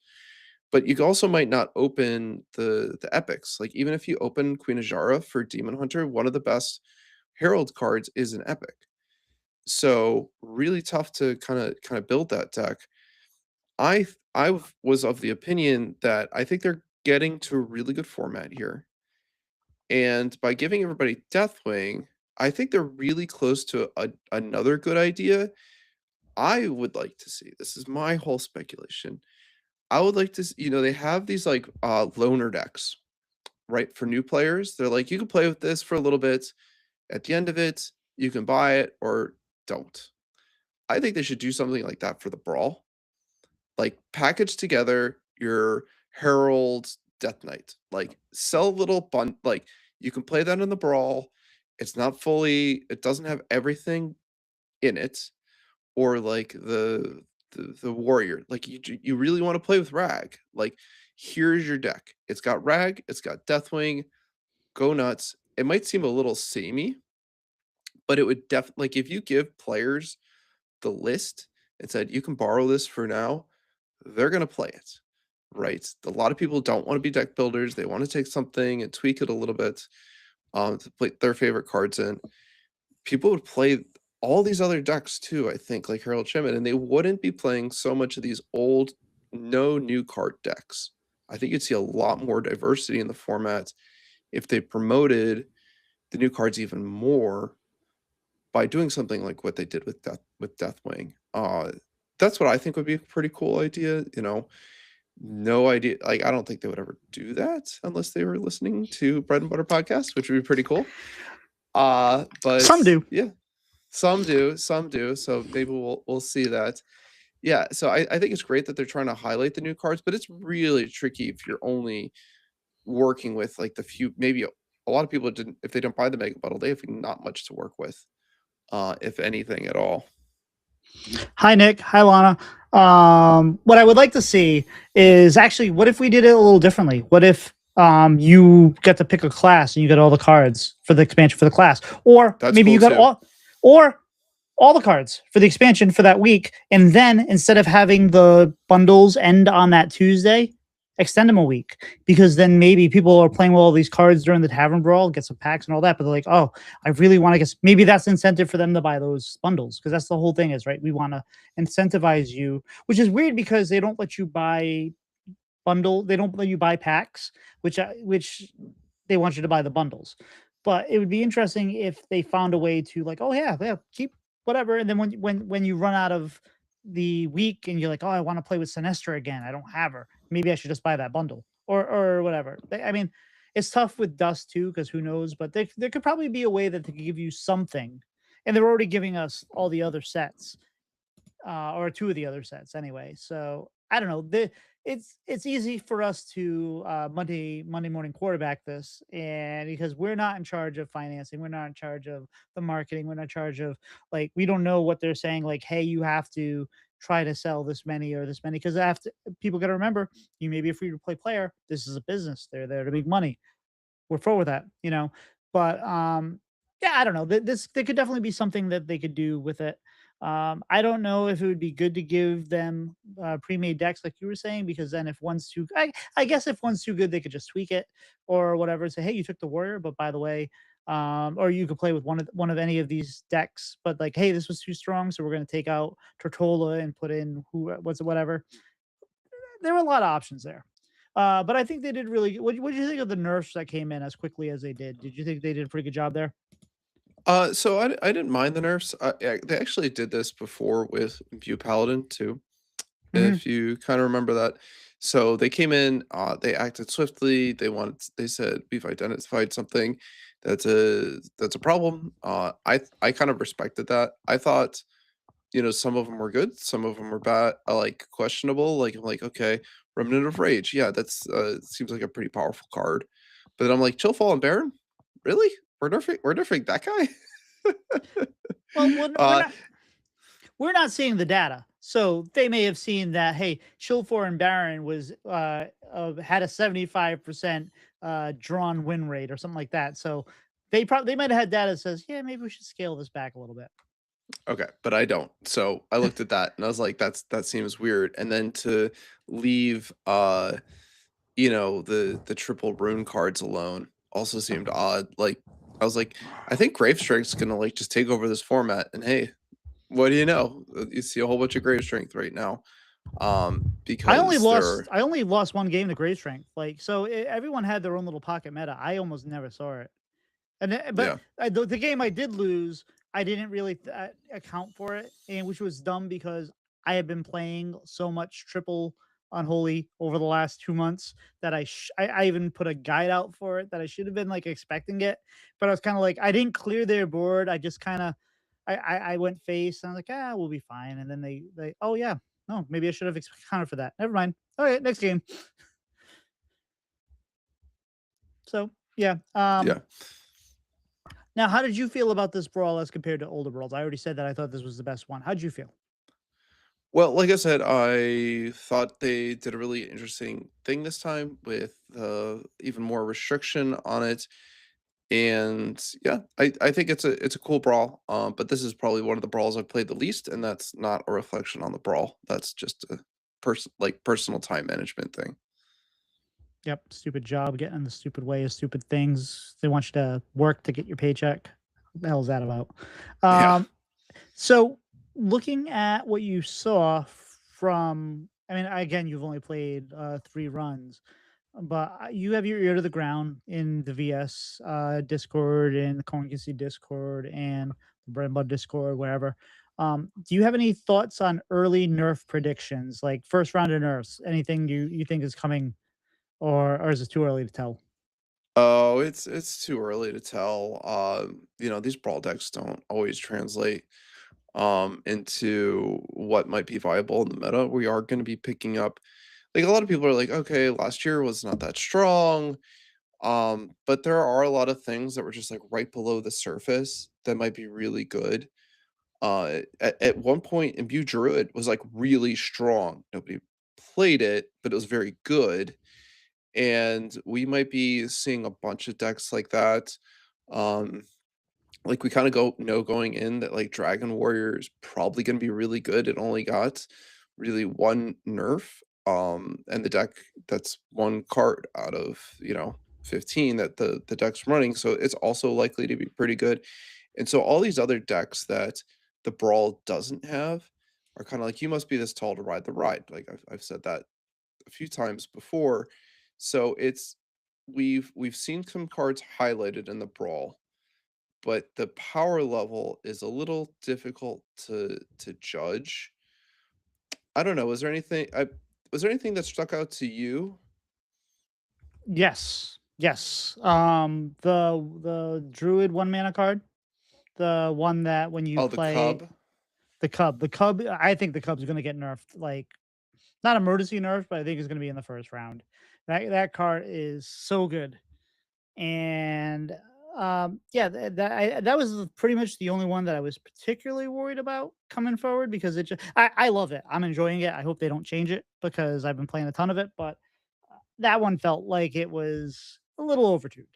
But you also might not open the epics. Like even if you open Queen Ajara for Demon Hunter, one of the best herald cards is an epic. So really tough to kind of build that deck. Was of the opinion that I think they're getting to a really good format here. And by giving everybody Deathwing, I think they're really close to another good idea. I would like to see, this is my whole speculation. I would like to, they have these like loaner decks, right? For new players. They're like, you can play with this for a little bit. At the end of it, you can buy it or don't. I think they should do something like that for the Brawl. Like package together your Herald Death Knight. Like sell a little bun, like you can play that in the Brawl. It's not fully, it doesn't have everything in it. Or like the warrior. Like you really want to play with Rag. Like here's your deck. It's got Rag, it's got Deathwing, go nuts. It might seem a little samey, but it would definitely, like if you give players the list and said you can borrow this for now, they're gonna play it, right? A lot of people don't want to be deck builders. They want to take something and tweak it a little bit to play their favorite cards in. People would play all these other decks too, I think, like Harold Shimon, and they wouldn't be playing so much of these old, no new card decks. I think you'd see a lot more diversity in the format if they promoted the new cards even more by doing something like what they did with Deathwing. That's what I think would be a pretty cool idea. No idea. Like I don't think they would ever do that unless they were listening to Bread and Butter podcast, which would be pretty cool. But some do. Yeah, some do. So maybe we'll see that. Yeah. So I think it's great that they're trying to highlight the new cards, but it's really tricky if you're only working with like the few. Maybe a lot of people didn't. If they don't buy the Mega Bundle, they have not much to work with, if anything at all. Hi, Nick. Hi, Lana. What I would like to see is actually, what if we did it a little differently? What if you get to pick a class and you get all the cards for the expansion for the class, or That's maybe cool you got too. all the cards for the expansion for that week, and then instead of having the bundles end on that Tuesday, extend them a week, because then maybe people are playing with all these cards during the Tavern Brawl, get some packs and all that, but they're like, oh, I really want to get, maybe that's incentive for them to buy those bundles, because that's the whole thing is, right? We want to incentivize you, which is weird because they don't let you buy they don't let you buy packs, which they want you to buy the bundles. But it would be interesting if they found a way to like, oh yeah, keep whatever, and then when you run out of the week and you're like, oh, I want to play with Sinestra again, I don't have her, maybe I should just buy that bundle or whatever. I mean, it's tough with Dust too, because who knows, but there could probably be a way that they could give you something, and they're already giving us all the other sets, or two of the other sets anyway. So I don't know. It's easy for us to Monday morning quarterback this, and because we're not in charge of financing, we're not in charge of the marketing, we're not in charge of, like, we don't know what they're saying. Like, hey, you have to try to sell this many or this many, because after people got to remember, you may be a free to play player. This is a business. They're there to make money. We're for with that. But yeah, I don't know. There could definitely be something that they could do with it. I don't know if it would be good to give them pre-made decks like you were saying, because then if one's too, I guess if one's too good, they could just tweak it or whatever and say, hey, you took the warrior, but by the way, or you could play with one of any of these decks, but like, hey, this was too strong, so we're going to take out Tortola and put in whatever. There were a lot of options there. But I think they did really. What did you think of the nerfs that came in as quickly as they did? Did you think they did a pretty good job there? So I didn't mind the nerfs. They actually did this before with View Paladin too, if you kind of remember that. So they came in, they acted swiftly. They said we've identified something that's a problem. I kind of respected that. I thought, some of them were good, some of them were bad, like questionable. Like I'm like, okay, Remnant of Rage, yeah, that's seems like a pretty powerful card. But then I'm like, Chillfall and Baron? Really? We're nerfing that guy? Well, we're not seeing the data. So they may have seen that, hey, Chillfor and Baron was had a 75% drawn win rate or something like that. So they might have had data that says, yeah, maybe we should scale this back a little bit. Okay, but I don't. So I looked at that and I was like, that seems weird. And then to leave the triple rune cards alone also seemed odd. Like I was like, I think Grave Strength's gonna like just take over this format. And hey, what do you know? You see a whole bunch of Grave Strength right now. Because I only lost one game to Grave Strength. Like everyone had their own little pocket meta. I almost never saw it. But the game I did lose, I didn't really account for it, and which was dumb because I had been playing so much triple unholy over the last 2 months that I even put a guide out for it that I should have been like expecting it, but I was kind of like I didn't clear their board. I just kind of I went face and I was like, we'll be fine. And then they oh yeah, no, maybe I should have accounted for that. Never mind. All right, next game. So yeah, yeah. Now, how did you feel about this brawl as compared to older brawls? I already said that I thought this was the best one. How'd you feel? Well, like I said, I thought they did a really interesting thing this time with even more restriction on it. And yeah, I think it's a cool brawl. But this is probably one of the brawls I've played the least, and that's not a reflection on the brawl. That's just a personal time management thing. Yep, stupid job, getting in the stupid way of stupid things. They want you to work to get your paycheck. What the hell is that about? Yeah. So looking at what you saw from, I mean, again, you've only played 3 runs, but you have your ear to the ground in the VS Discord and the Conquency Discord and the Bread and Butter Discord, wherever. Do you have any thoughts on early nerf predictions, like first round of nerfs? Anything you think is coming, or is it too early to tell? Oh, it's too early to tell. These brawl decks don't always translate into what might be viable in the meta. We are going to be picking up, like, a lot of people are like, okay, last year was not that strong. But there are a lot of things that were just like right below the surface that might be really good. At one point, Imbue Druid was like really strong. Nobody played it, but it was very good. And we might be seeing a bunch of decks like that. Um, like we kind of going in that like Dragon Warrior is probably going to be really good. It only got really one nerf. And the deck that's one card out of 15 that the deck's running, so it's also likely to be pretty good. And so all these other decks that the brawl doesn't have are kind of like, you must be this tall to ride the ride. Like I've said that a few times before. So we've seen some cards highlighted in the brawl, but the power level is a little difficult to judge. I don't know. Was there anything that stuck out to you? Yes, yes. The Druid 1 mana card, the one that when you Oh, the play Cub. the Cub, I think the Cub's gonna get nerfed, like, not emergency nerfed, but I think it's gonna be in the first round. That card is so good. And, yeah, that was pretty much the only one that I was particularly worried about coming forward because I love it. I'm enjoying it. I hope they don't change it because I've been playing a ton of it, but, that one felt like it was a little overtuned.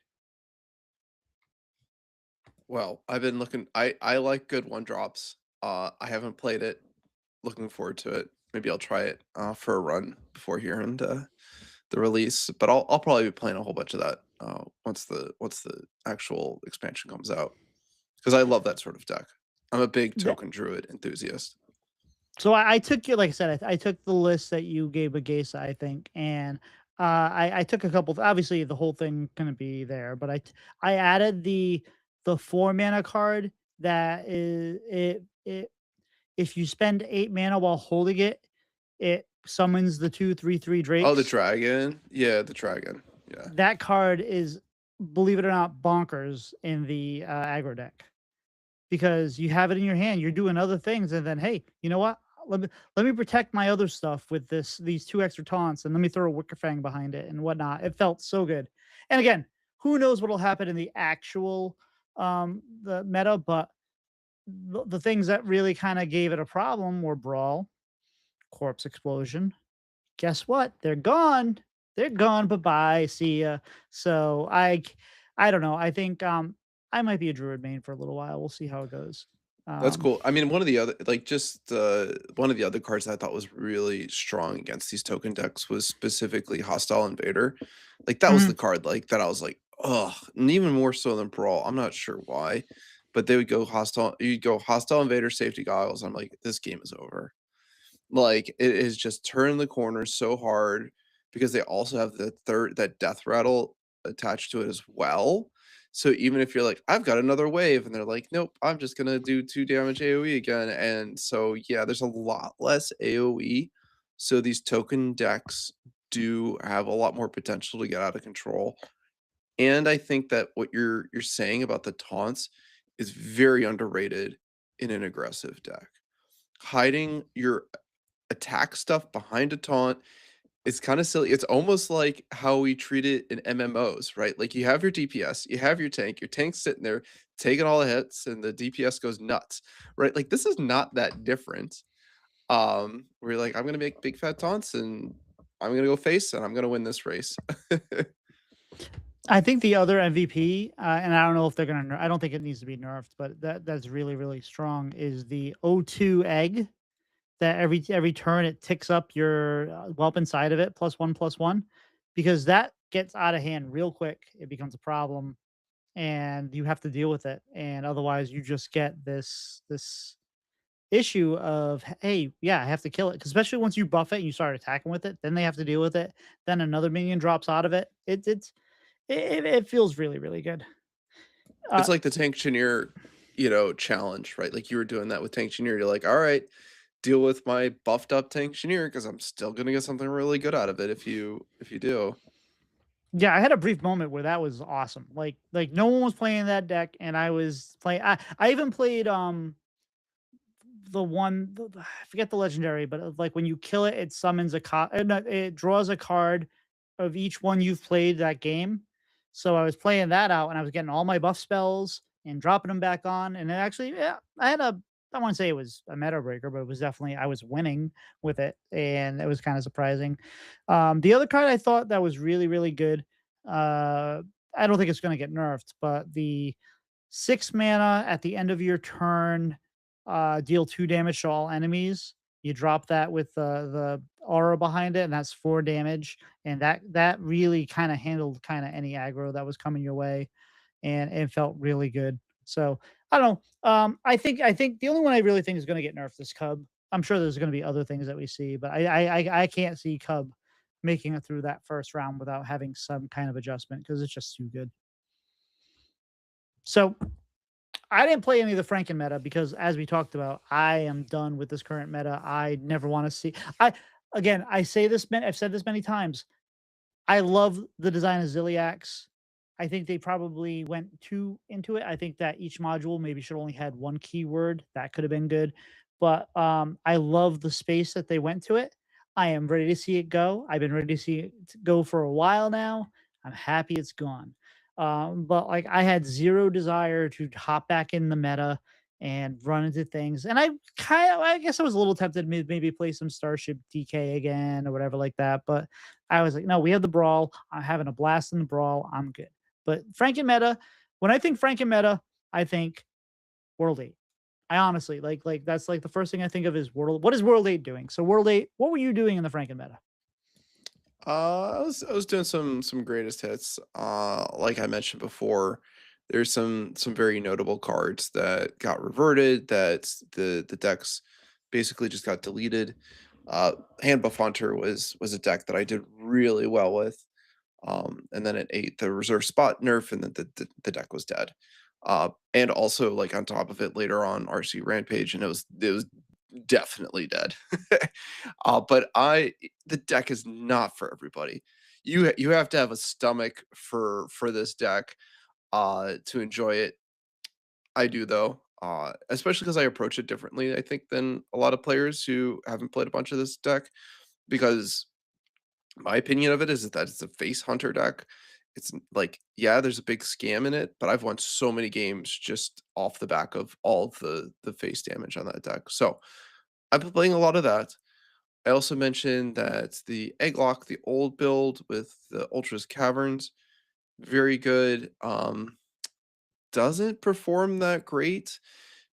Well, I've been looking. I like good one drops. I haven't played it. Looking forward to it. Maybe I'll try it for a run before here and the release. But I'll probably be playing a whole bunch of that once the actual expansion comes out, because I love that sort of deck. I'm a big token druid enthusiast. So I took you, like I said, I took the list that you gave Agesa, I think, and I took a couple. Obviously, the whole thing gonna be there, but I added the 4 mana card that is it if you spend 8 mana while holding it, it summons the 2/3/3 Oh, the drakes. dragon. Yeah, the dragon. Yeah. That card is, believe it or not, bonkers in the aggro deck because you have it in your hand, you're doing other things, and then hey, you know what? Let me protect my other stuff with these 2 extra taunts, and let me throw a Wicker Fang behind it and whatnot. It felt so good. And again, who knows what'll happen in the actual the meta, but the things that really kind of gave it a problem were Brawl, Corpse Explosion. Guess what? They're gone. They're gone. Bye bye. See ya. So I don't know. I think I might be a Druid main for a little while. We'll see how it goes. That's Um, cool. I mean, one of the other like just one of the other cards I thought was really strong against these token decks was specifically Hostile Invader. Like that was mhm. the card like that I was like, oh, and even more so than Brawl. I'm not sure why, but they would go Hostile Invader, Safety Goggles. I'm like, this game is over. Like it is just turning the corner so hard because they also have that death rattle attached to it as well. So even if you're like, I've got another wave, and they're like, nope, I'm just gonna do 2 damage AoE again. And so yeah, there's a lot less AoE. So these token decks do have a lot more potential to get out of control. And I think that what you're saying about the taunts is very underrated in an aggressive deck. Hiding your attack stuff behind a taunt is kind of silly. It's almost like how we treat it in MMOs, right? Like you have your DPS, you have your tank's sitting there taking all the hits, and the DPS goes nuts, right? Like this is not that different. Where you're like, I'm gonna make big fat taunts and I'm gonna go face and I'm gonna win this race. I think the other MVP, and I don't know if they're gonna. I don't think it needs to be nerfed, but that's really really strong. Is the O2 egg that every turn it ticks up your whelp inside of it +1/+1, because that gets out of hand real quick. It becomes a problem, and you have to deal with it. And otherwise, you just get this issue of hey, yeah, I have to kill it. 'Cause especially once you buff it and you start attacking with it, then they have to deal with it. Then another minion drops out of it. It feels really really good. Uh, It's like the Tank Engineer, challenge, right? Like you were doing that with Tank Engineer. You're like, all right, deal with my buffed up Tank Engineer because I'm still gonna get something really good out of it if you do. Yeah, I had a brief moment where that was awesome. Like no one was playing that deck, and I was playing. I even played the one I forget the legendary, but like when you kill it, it summons a card. No, it draws a card of each one you've played that game. So I was playing that out, and I was getting all my buff spells and dropping them back on. And it actually, yeah, I had a. I wouldn't say it was a meta breaker, but it was definitely I was winning with it, and it was kind of surprising. The other card I thought that was really really good. Uh, I don't think it's going to get nerfed, but the 6 mana at the end of your turn, deal 2 damage to all enemies. You drop that with the aura behind it, and that's 4 damage. And that really kind of handled kind of any aggro that was coming your way, and it felt really good. So I don't know. I think the only one I really think is going to get nerfed is Cub. I'm sure there's going to be other things that we see, but I can't see Cub making it through that first round without having some kind of adjustment because it's just too good. So I didn't play any of the Franken meta because, as we talked about, I am done with this current meta. I never want to see. I say this. I've said this many times. I love the design of Ziliax. I think they probably went too into it. I think that each module maybe should only had one keyword. That could have been good. But I love the space that they went to it. I am ready to see it go. I've been ready to see it go for a while now. I'm happy it's gone. But like I had zero desire to hop back in the meta and run into things. And I guess I was a little tempted to maybe play some Starship DK again or whatever like that. But I was like, no, we have the brawl. I'm having a blast in the brawl. I'm good. But Franken meta, when I think Franken meta, I think WorldEight. I honestly like that's like the first thing I think of is World. What is WorldEight doing? So WorldEight, what were you doing in the Franken meta? I was doing some greatest hits. Like I mentioned before, there's some very notable cards that got reverted. That the decks basically just got deleted. Hand Buff Hunter was a deck that I did really well with. And then it ate the reserve spot nerf, and then the deck was dead. And also like on top of it, later on RC Rampage, and it was definitely dead. But the deck is not for everybody. You have to have a stomach for this deck to enjoy it. I do though. Especially because I approach it differently, I think, than a lot of players who haven't played a bunch of this deck. Because my opinion of it is that it's a face hunter deck, it's like, yeah, there's a big scam in it, but I've won so many games just off the back of all of the face damage on that deck. So I've been playing a lot of that. I also mentioned that the Egglock, the old build with the Ultras Caverns, very good. Doesn't perform that great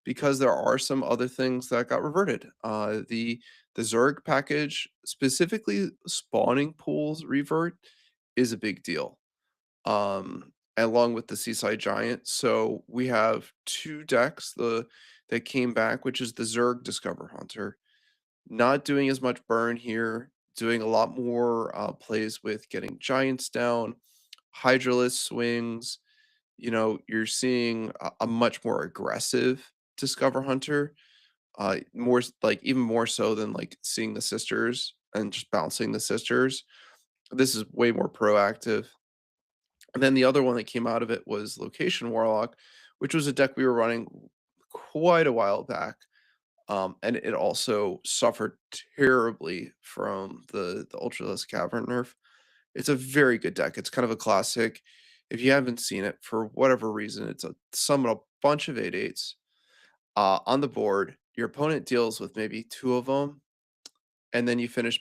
because there are some other things that got reverted. The Zerg package, specifically spawning pools revert, is a big deal. Along with the Seaside Giant. So we have two decks that came back, which is the Zerg Discover Hunter. Not doing as much burn here, doing a lot more plays with getting giants down, Hydralisk swings. You're seeing a much more aggressive Discover Hunter, like even more so than like seeing the sisters and just bouncing the sisters. This is way more proactive. And then the other one that came out of it was Location Warlock, which was a deck we were running quite a while back. And it also suffered terribly from the Ultralisk Cavern nerf. It's a very good deck. It's kind of a classic. If you haven't seen it for whatever reason, it's a summon a bunch of 8/8s on the board. Your opponent deals with maybe two of them, and then you finish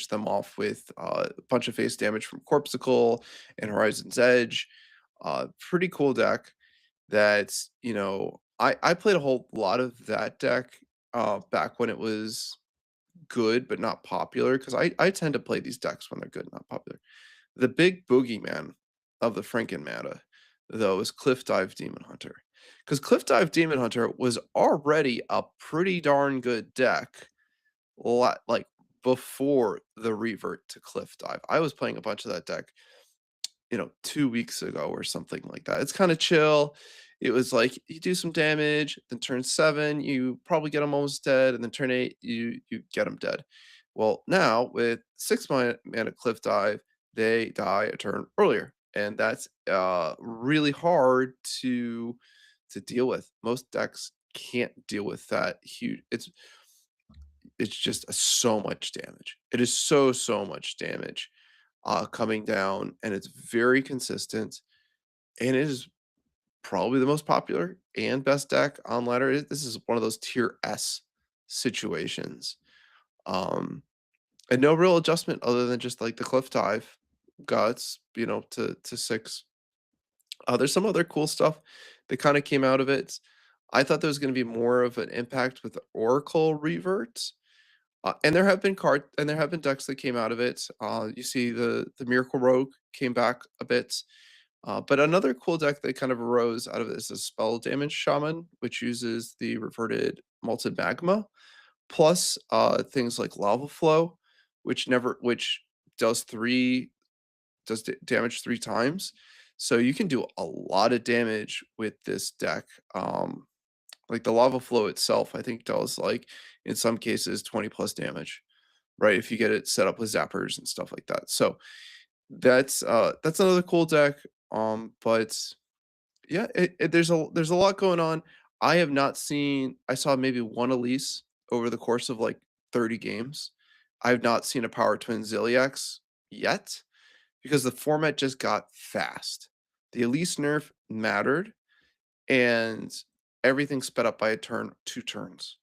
them off with a bunch of face damage from Corpsicle and Horizon's Edge. Pretty cool deck. I played a whole lot of that deck back when it was good but not popular because I tend to play these decks when they're good, not popular. The big boogeyman of the Franken meta, though, is Cliff Dive Demon Hunter. Because Cliff Dive Demon Hunter was already a pretty darn good deck, like before the revert to Cliff Dive. I was playing a bunch of that deck 2 weeks ago or something like that. It's kind of chill. It was like you do some damage, then turn 7, you probably get them almost dead, and then turn 8, you get them dead. Well, now with 6 mana Cliff Dive, they die a turn earlier, and that's really hard to deal with. Most decks can't deal with that huge. It's just so much damage. It is so much damage coming down, and it's very consistent, and it is probably the most popular and best deck on ladder. This is one of those tier S situations. Um, and no real adjustment other than just like the cliff dive guts, to 6. There's some other cool stuff that kind of came out of it. I thought there was going to be more of an impact with the Oracle reverts. And there have been decks that came out of it. You see the Miracle Rogue came back a bit. But another cool deck that kind of arose out of this is Spell Damage Shaman, which uses the reverted Malted Magma, plus things like Lava Flow, which does damage 3 times. So you can do a lot of damage with this deck. Like the Lava Flow itself, I think does like in some cases 20 plus damage, right? If you get it set up with zappers and stuff like that. So that's another cool deck. But yeah, there's a lot going on. I saw maybe one Elise over the course of like 30 games. I've not seen a Power Twin Ziliax yet because the format just got fast. The Elise nerf mattered, and everything sped up by 2 turns.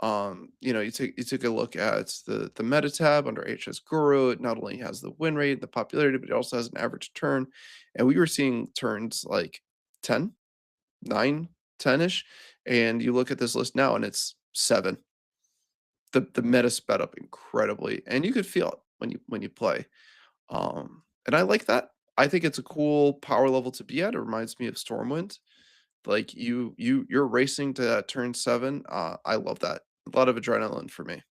You take a look at the meta tab under HS Guru. It not only has the win rate, the popularity, but it also has an average turn. And we were seeing turns like 10, 9, 10-ish. And you look at this list now and it's 7. The meta sped up incredibly, and you could feel it when you play. And I like that. I think it's a cool power level to be at. It reminds me of Stormwind. Like you're racing to that turn 7. I love that. A lot of adrenaline for me.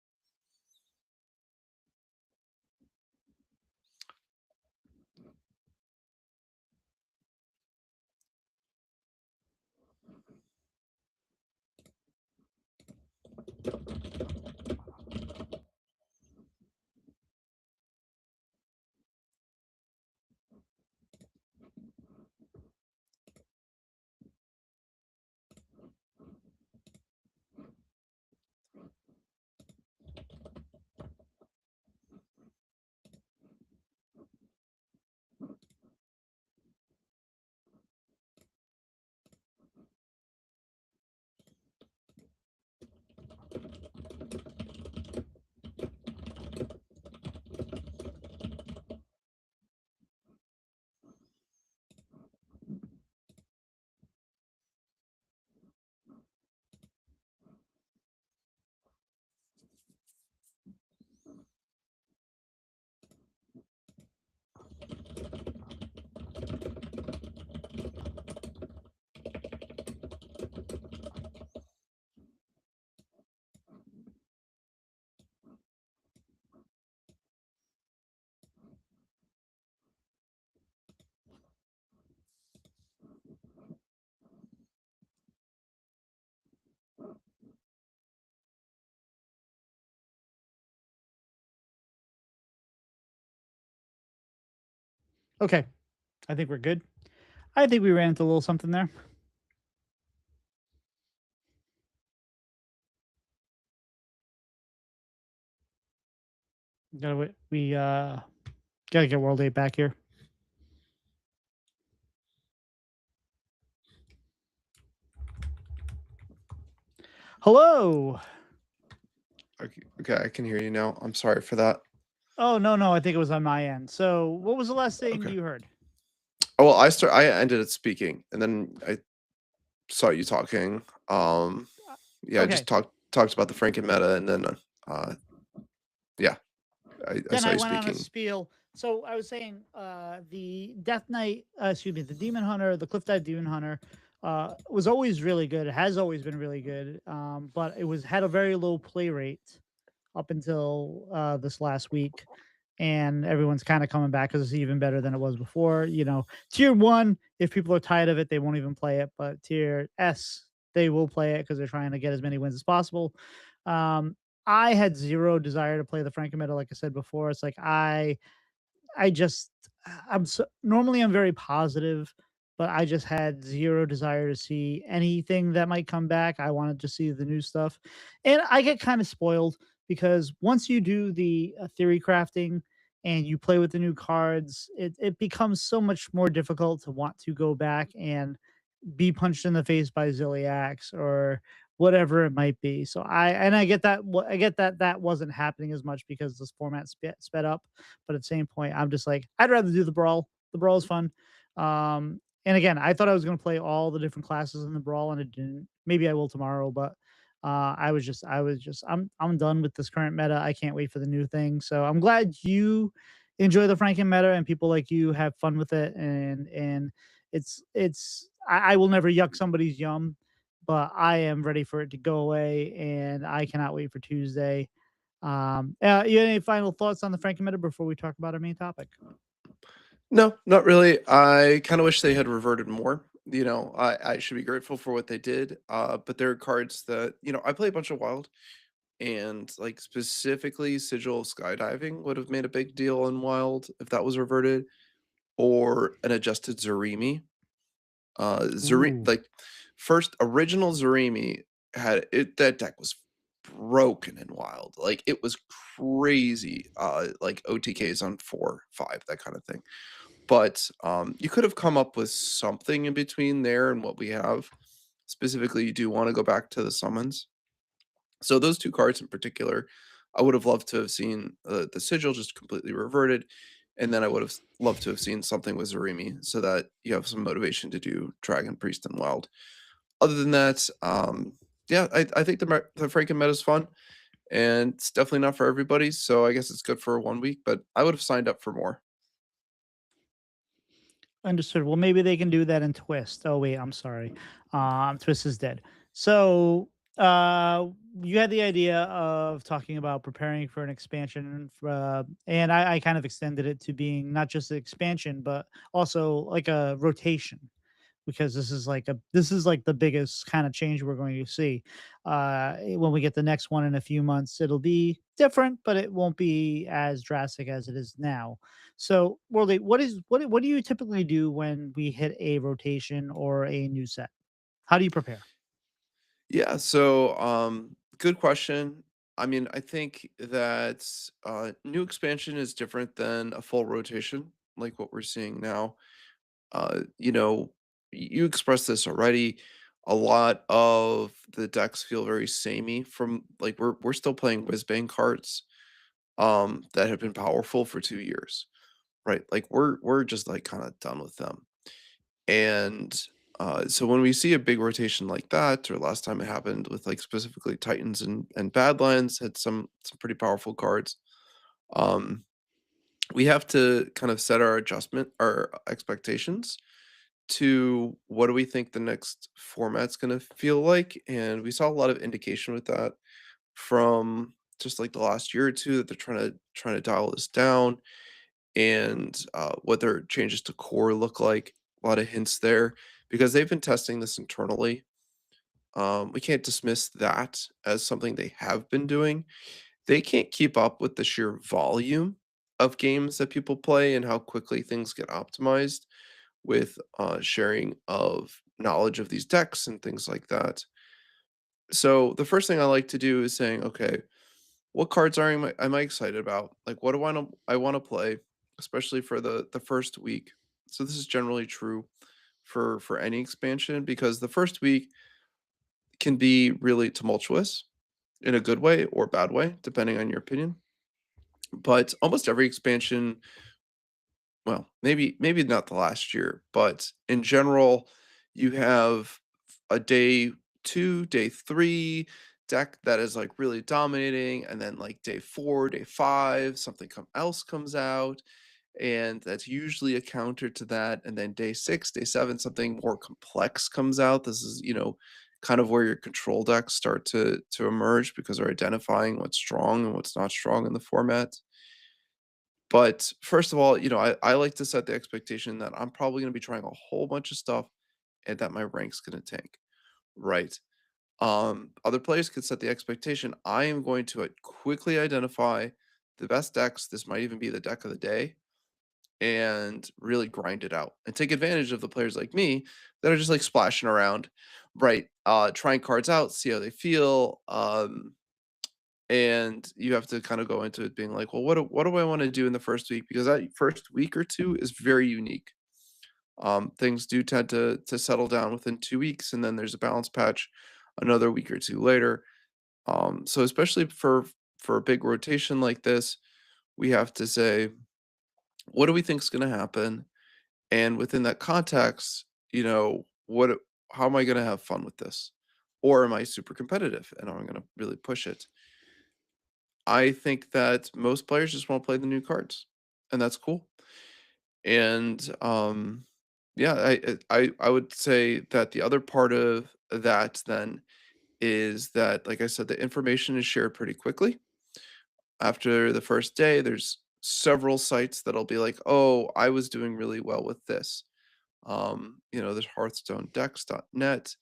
Okay, I think we're good. I think we ran into a little something there. We gotta get WorldEight back here. Hello. Okay, I can hear you now. I'm sorry for that. Oh no, I think it was on my end. So, what was the last thing Okay. you heard? Oh, well, I ended it speaking, and then I saw you talking. Yeah, I Okay, just talked about the Franken meta, and then yeah, I then saw I you went on a speaking. spiel. So I was saying, the Death Knight, excuse me, the Demon Hunter, the Cliff Dive Demon Hunter, was always really good. It has always been really good, but it was had a very low play rate up until this last week, and everyone's kind of coming back because it's even better than it was before. You know, tier one, if people are tired of it, they won't even play it. But tier S, they will play it because they're trying to get as many wins as possible. Um, I had zero desire to play the Franken meta, like I said before. It's like I just I'm so normally I'm very positive, but I just had zero desire to see anything that might come back. I wanted to see the new stuff. And I get kind of spoiled because once you do the theory crafting and you play with the new cards, it becomes so much more difficult to want to go back and be punched in the face by Ziliax or whatever it might be. So I get that I get that that wasn't happening as much because this format sped up. But at the same point, I'm just like I'd rather do the brawl. The brawl is fun. And again, I thought I was going to play all the different classes in the brawl, and it didn't. Maybe I will tomorrow, but I'm done with this current meta. I can't wait for the new thing. So I'm glad you enjoy the Franken meta and people like you have fun with it, and I will never yuck somebody's yum, but I am ready for it to go away, and I cannot wait for Tuesday. You have any final thoughts on the Franken meta before we talk about our main topic? No, not really. I kind of wish they had reverted more. You know, I should be grateful for what they did. But there are cards that, I play a bunch of Wild, and like specifically Sigil of Skydiving would have made a big deal in Wild if that was reverted, or an adjusted Zarimi. Ooh. Like first original Zarimi had it. That deck was broken in Wild. Like it was crazy. Like OTKs on 4, 5, that kind of thing. But you could have come up with something in between there and what we have. Specifically, you do want to go back to the summons. So those two cards in particular, I would have loved to have seen the sigil just completely reverted, and then I would have loved to have seen something with Zarimi so that you have some motivation to do Dragon Priest and Wild. Other than that, yeah, I think the Franken meta is fun, and it's definitely not for everybody. So I guess it's good for 1 week, but I would have signed up for more. Understood. Well, maybe they can do that in Twist. Oh wait, I'm sorry. Twist is dead. So you had the idea of talking about preparing for an expansion, and I kind of extended it to being not just an expansion, but also like a rotation, because this is like the biggest kind of change we're going to see. When we get the next one in a few months, it'll be different, but it won't be as drastic as it is now. So, Worldy, what do you typically do when we hit a rotation or a new set? How do you prepare? Yeah, so good question. I mean, I think that new expansion is different than a full rotation, like what we're seeing now. You know, you expressed this already. A lot of the decks feel very samey from like we're still playing whizbang cards that have been powerful for 2 years, right? Like we're just like kind of done with them. And so when we see a big rotation like that, or last time it happened with like specifically Titans and Badlands had some pretty powerful cards. Um, we have to kind of set our expectations to what do we think the next format's going to feel like, and we saw a lot of indication with that from just like the last year or two that they're trying to dial this down, and what their changes to core look like. A lot of hints there because they've been testing this internally. We can't dismiss that as something they have been doing. They can't keep up with the sheer volume of games that people play and how quickly things get optimized with sharing of knowledge of these decks and things like that. So the first thing I like to do is saying, okay, what cards am I excited about? Like, what do I want to play, especially for the first week. So this is generally true for any expansion because the first week can be really tumultuous in a good way or bad way, depending on your opinion. But almost every expansion, well, maybe not the last year, but in general, you have a day 2, day 3 deck that is, like, really dominating, and then, like, day 4, day 5, something else comes out, and that's usually a counter to that, and then day 6, day 7, something more complex comes out. This is, kind of where your control decks start to emerge because they're identifying what's strong and what's not strong in the format. But first of all, I like to set the expectation that I'm probably gonna be trying a whole bunch of stuff and that my rank's gonna tank, right? Other players could set the expectation I am going to quickly identify the best decks. This might even be the deck of the day and really grind it out and take advantage of the players like me that are just like splashing around, right? Trying cards out, see how they feel. And you have to kind of go into it being like, well, what do I want to do in the first week? Because that first week or two is very unique. Things do tend to settle down within 2 weeks, and then there's a balance patch another week or two later. So especially for a big rotation like this, we have to say, what do we think is going to happen? And within that context, what how am I going to have fun with this? Or am I super competitive and I'm going to really push it? I think that most players just want to play the new cards, and that's cool. And yeah, I would say that the other part of that then is that, like I said, the information is shared pretty quickly. After the first day, there's several sites that'll be like, "Oh, I was doing really well with this." There's HearthstoneDecks.net.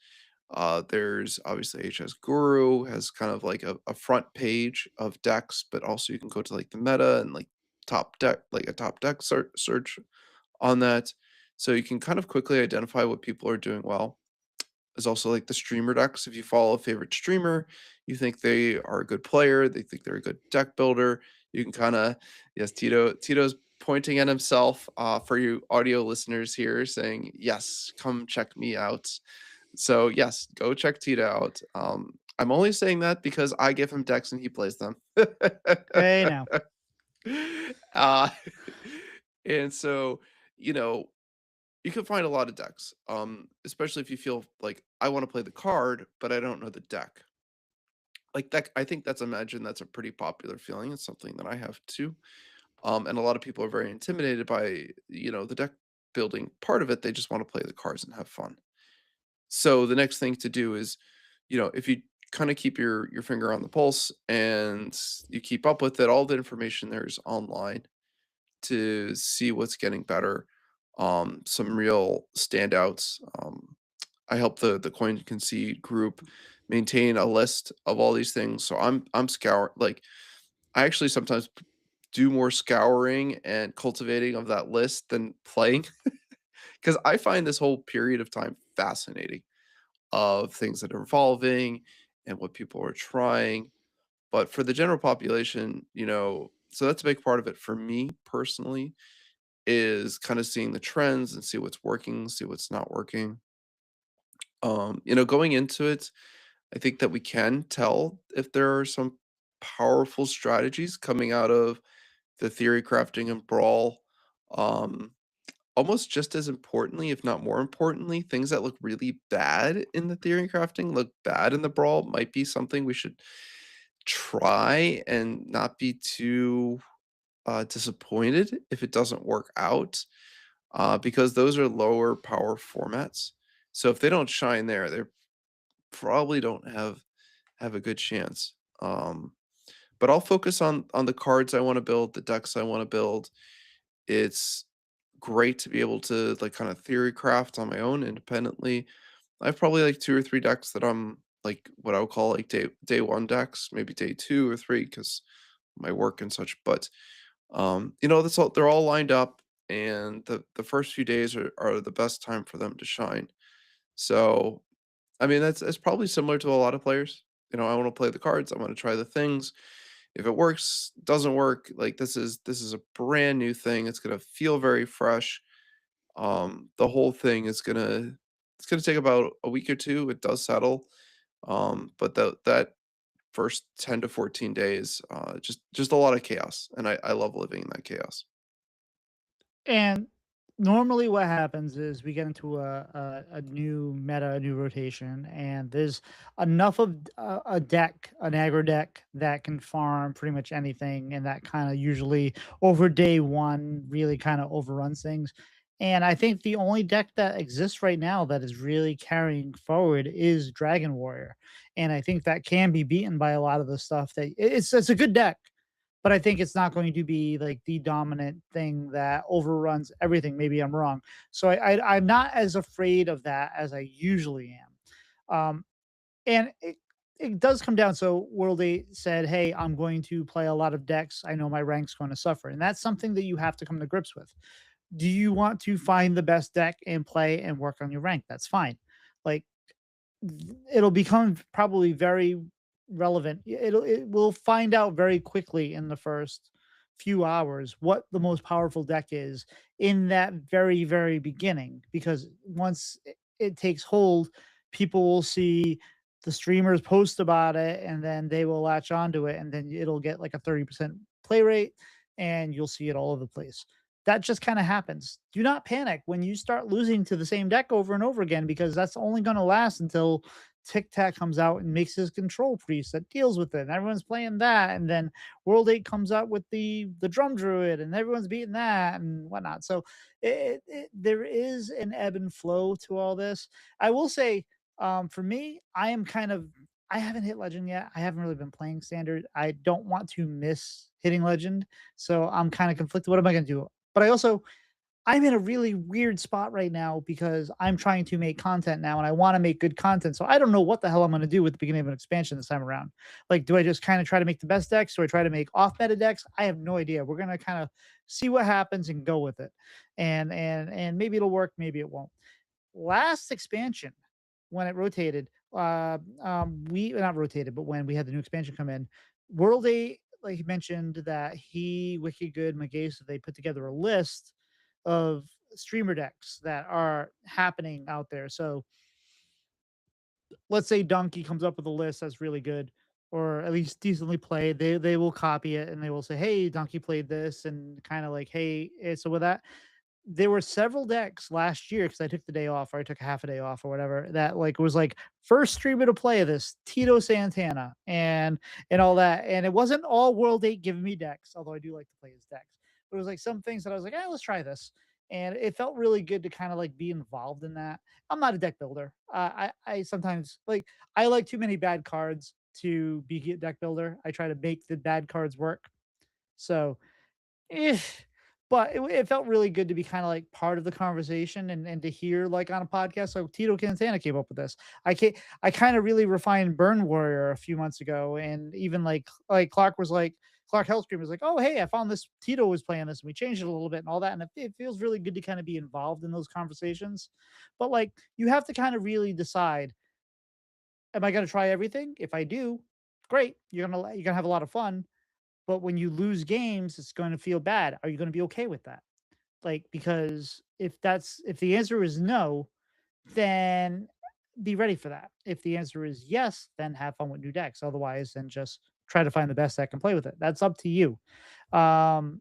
There's obviously HS Guru has kind of like a front page of decks, but also you can go to like the meta and like top deck, like a top deck search on that. So you can kind of quickly identify what people are doing well. There's also like the streamer decks. If you follow a favorite streamer, you think they are a good player, they think they're a good deck builder. You can kind of, yes, Tito's pointing at himself for you audio listeners here, saying, "Yes, come check me out." So yes, go check Tito out. I'm only saying that because I give him decks and he plays them. Hey now. uh, and so, you know, you can find a lot of decks, especially if you feel like I want to play the card, but I don't know the deck. Like that, I think that's a pretty popular feeling. It's something that I have too. And a lot of people are very intimidated by, the deck building part of it. They just want to play the cards and have fun. So the next thing to do is, if you kind of keep your finger on the pulse and you keep up with it, all the information there is online to see what's getting better. Some real standouts. I help the Coin Concede group maintain a list of all these things. So I'm like I actually sometimes do more scouring and cultivating of that list than playing because I find this whole period of time fascinating of things that are evolving and what people are trying. But for the general population, so that's a big part of it for me personally is kind of seeing the trends and see what's working, see what's not working. Going into it, I think that we can tell if there are some powerful strategies coming out of the theory crafting and brawl. Um, Almost just as importantly, if not more importantly, things that look really bad in the theory crafting look bad in the brawl might be something we should try and not be too disappointed if it doesn't work out, because those are lower power formats. So if they don't shine there, they probably don't have a good chance. But I'll focus on the cards I want to build, the decks I want to build. It's great to be able to like kind of theory craft on my own independently. I have probably like 2 or 3 decks that I'm like what I would call like day 1 decks, maybe day 2 or 3 because my work and such. But That's all, they're all lined up, and the first few days are the best time for them to shine. So, I mean, that's probably similar to a lot of players. I want to play the cards. I want to try the things. If it works, doesn't work, like this is a brand new thing. It's gonna feel very fresh. The whole thing is it's gonna take about a week or two. It does settle. But that first 10 to 14 days, just a lot of chaos, and I love living in that chaos. And normally what happens is we get into a new meta, a new rotation, and there's enough of a deck, an aggro deck that can farm pretty much anything, and that kind of usually over day one really kind of overruns things. And I think the only deck that exists right now that is really carrying forward is Dragon Warrior. And I think that can be beaten by a lot of the stuff that it's a good deck, but I think it's not going to be like the dominant thing that overruns everything. Maybe I'm wrong. So I'm not as afraid of that as I usually am. And it does come down. So WorldEight said, "Hey, I'm going to play a lot of decks. I know my rank's going to suffer," and that's something that you have to come to grips with. Do you want to find the best deck and play and work on your rank? That's fine. Like, it'll become probably very relevant. It will find out very quickly in the first few hours what the most powerful deck is in that very beginning, because once it takes hold, people will see the streamers post about it, and then they will latch onto it, and then it'll get like a 30% play rate, and you'll see it all over the place. That just kind of happens. Do not panic when you start losing to the same deck over and over again, because that's only going to last until Tic Tac comes out and makes his control priest that deals with it. And everyone's playing that. And then WorldEight comes out with the drum druid, and everyone's beating that and whatnot. So there is an ebb and flow to all this. I will say, for me, I haven't hit legend yet. I haven't really been playing standard. I don't want to miss hitting legend. So I'm kind of conflicted. What am I going to do? But I'm in a really weird spot right now because I'm trying to make content now, and I want to make good content. So I don't know what the hell I'm going to do with the beginning of an expansion this time around. Like, do I just kind of try to make the best decks? Do I try to make off meta decks? I have no idea. We're going to kind of see what happens and go with it. And maybe it'll work, maybe it won't. Last expansion, when it rotated, we not rotated, but when we had the new expansion come in, World 8, like he mentioned, that he, Wicked Good, Magesa, they put together a list of streamer decks that are happening out there. So let's say Donkey comes up with a list that's really good, or at least decently played. They will copy it and they will say, "Hey, Donkey played this," and kind of like, "Hey." So with that, there were several decks last year, because I took the day off, or I took half a day off or whatever, that like was like first streamer to play this Tito Santana and all that. And it wasn't all World 8 giving me decks, although I do like to play his decks. But it was like some things that I was like, let's try this. And it felt really good to kind of like be involved in that. I'm not a deck builder. I sometimes I like too many bad cards to be a deck builder. I try to make the bad cards work. So Eh, but it felt really good to be kind of like part of the conversation, and to hear like on a podcast. So Tito Cantana came up with this. I kind of really refined Burn Warrior a few months ago, and even like Clark Hellscream was like, "Oh, hey, I found this. Tito was playing this, and we changed it a little bit and all that." And it feels really good to kind of be involved in those conversations. But like, you have to kind of really decide: am I going to try everything? If I do, great. You're gonna have a lot of fun. But when you lose games, it's going to feel bad. Are you going to be okay with that? Like, because if the answer is no, then be ready for that. If the answer is yes, then have fun with new decks. Otherwise, then just try to find the best deck and play with it. That's up to you. Um,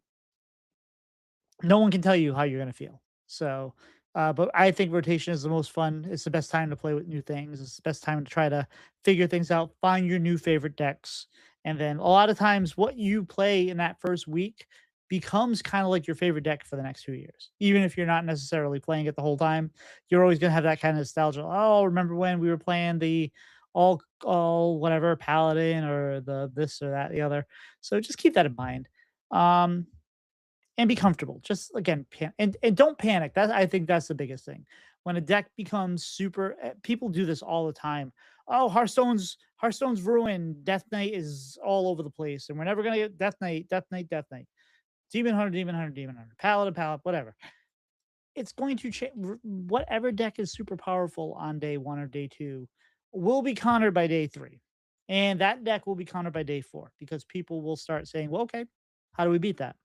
no one can tell you how you're going to feel. So, but I think rotation is the most fun. It's the best time to play with new things. It's the best time to try to figure things out, find your new favorite decks. And then a lot of times, what you play in that first week becomes kind of like your favorite deck for the next 2 years. Even if you're not necessarily playing it the whole time, you're always going to have that kind of nostalgia. Oh, remember when we were playing the all whatever paladin, or the this or that, the other. So just keep that in mind. Um, and be comfortable. Just again, and don't panic. I think that's the biggest thing. When a deck becomes super, people do this all the time. Oh, Hearthstone's ruined. Death Knight is all over the place, and we're never gonna get Death Knight, Death Knight, Death Knight. Demon Hunter, Demon Hunter, Demon Hunter, Paladin, Paladin, whatever. It's going to change. Whatever deck is super powerful on day 1 or day 2 will be countered by day 3. And that deck will be countered by day 4 because people will start saying, well, okay, how do we beat that?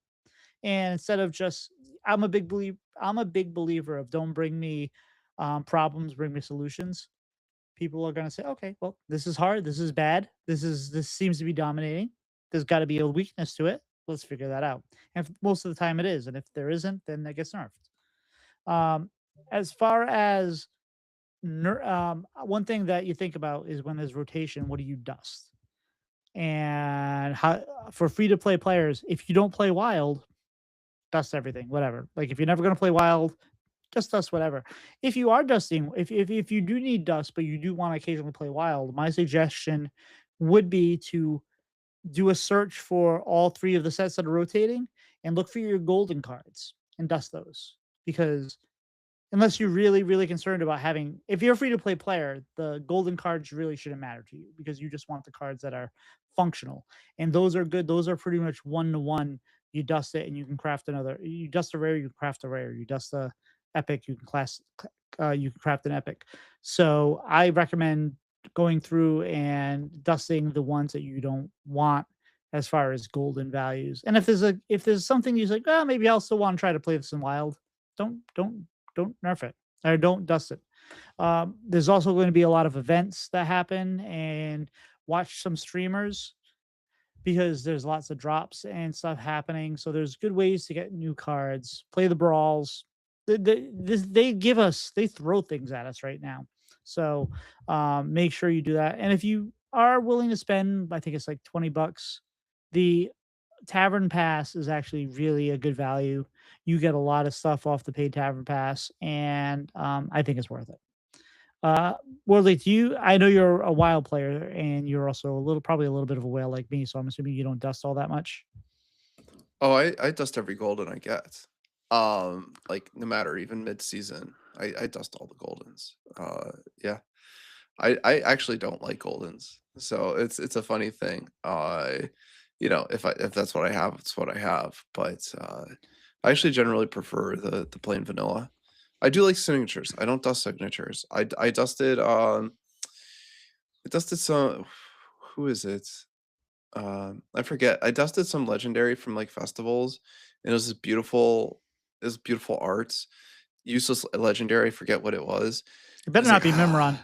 And instead of just, I'm a big believer of don't bring me problems, bring me solutions. People are going to say, okay, well, this is hard. This is bad. This seems to be dominating. There's got to be a weakness to it. Let's figure that out. And most of the time it is. And if there isn't, then it gets nerfed. Um, as far as one thing that you think about is when there's rotation, what do you dust? And how for free to play players, if you don't play wild, dust everything, whatever. Like if you're never going to play wild, just dust whatever. If you are dusting, if you do need dust, but you do want to occasionally play wild, my suggestion would be to do a search for all 3 of the sets that are rotating and look for your golden cards and dust those. Because unless you're really, really concerned about having, if you're a free to play player, the golden cards really shouldn't matter to you because you just want the cards that are functional. And those are good. Those are pretty much 1-to-1. You dust it and you can craft another. You dust a rare, you can craft a rare. You dust a epic, you can craft an epic. So I recommend going through and dusting the ones that you don't want as far as golden values. And if there's something you're like, oh, maybe I'll still want to try to play this in wild, don't nerf it or don't dust it. There's also going to be a lot of events that happen, and watch some streamers because there's lots of drops and stuff happening. So there's good ways to get new cards. Play the brawls. They throw things at us right now. So make sure you do that. And if you are willing to spend, I think it's like $20, the Tavern Pass is actually really a good value. You get a lot of stuff off the paid Tavern Pass, and I think it's worth it. WorldEight, I know you're a wild player, and you're also probably a little bit of a whale like me, so I'm assuming you don't dust all that much. Oh, I dust every golden I get. Like no matter even mid-season, I dust all the goldens. Yeah. I actually don't like goldens. So it's a funny thing. If that's what I have, it's what I have. But I actually generally prefer the plain vanilla. I do like signatures. I don't dust signatures. I dusted some, who is it? I forget. I dusted some legendary from like festivals, and it was beautiful arts. Useless legendary, I forget what it was. It I better was not like, be Mimron.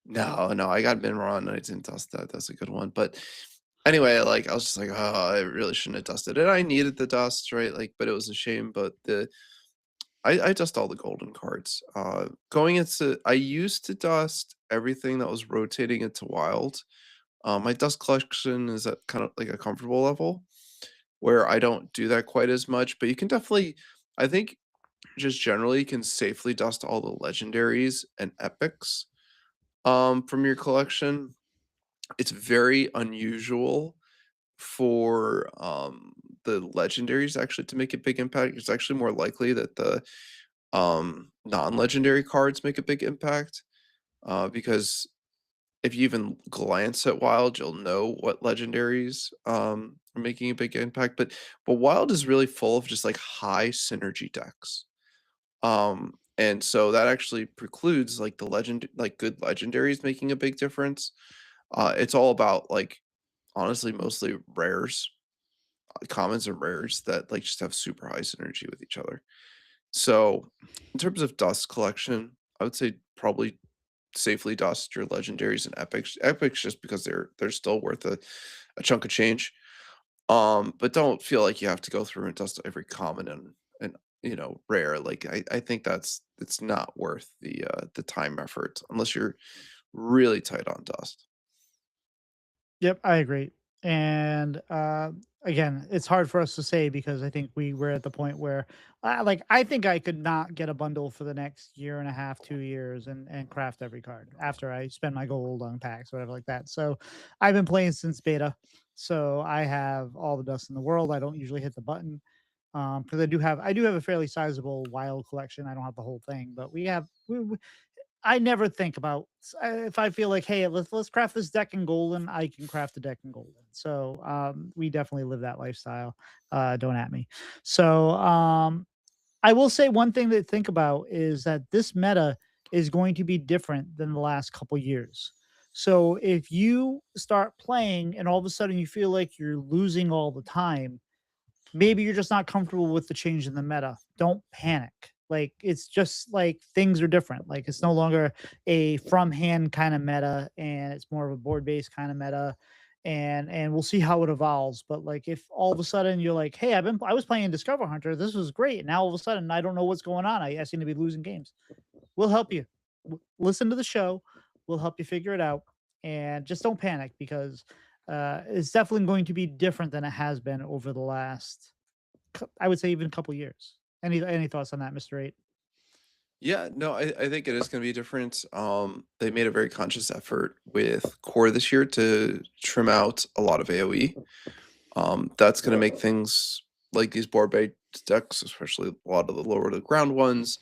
no, I got Minron and I didn't dust that. That's a good one. But anyway, like I was just like, oh, I really shouldn't have dusted it. I needed the dust, right? Like, but it was a shame. But I dust all the golden cards. I used to dust everything that was rotating into wild. My dust collection is at kind of like a comfortable level where I don't do that quite as much, but you can definitely, I think, just generally can safely dust all the legendaries and epics from your collection. It's very unusual for the legendaries actually to make a big impact. It's actually more likely that the non-legendary cards make a big impact because if you even glance at wild, you'll know what legendaries are making a big impact. But wild is really full of just like high synergy decks. And so that actually precludes like good legendaries making a big difference. It's all about like honestly mostly rares, commons and rares that like just have super high synergy with each other. So in terms of dust collection, I would say probably safely dust your legendaries and epics. Epics just because they're still worth a chunk of change. But don't feel like you have to go through and dust every common and rare. Like I think it's not worth the time effort unless you're really tight on dust. Yep, I agree. And again, it's hard for us to say because I think we were at the point where, I think I could not get a bundle for the next year and a half, 2 years, and craft every card after I spend my gold on packs, whatever like that. So I've been playing since beta, so I have all the dust in the world. I don't usually hit the button because I do have a fairly sizable wild collection. I don't have the whole thing, but we have. I never think about if I feel like, hey, let's craft this deck in golden. I can craft a deck in golden. So we definitely live that lifestyle. Don't at me. So I will say one thing to think about is that this meta is going to be different than the last couple years. So if you start playing and all of a sudden you feel like you're losing all the time, maybe you're just not comfortable with the change in the meta. Don't panic. Like it's just like things are different. Like it's no longer a from hand kind of meta and it's more of a board based kind of meta. And we'll see how it evolves. But like if all of a sudden you're like, hey, I was playing Discover Hunter, this was great. Now all of a sudden I don't know what's going on. I seem to be losing games. We'll help you. Listen to the show. We'll help you figure it out. And just don't panic because it's definitely going to be different than it has been over the last, I would say, even a couple years. Any thoughts on that, Mr. Eight? Yeah, no, I think it is going to be different. They made a very conscious effort with core this year to trim out a lot of AoE. That's going to make things like these board bait decks, especially a lot of the lower to the ground ones,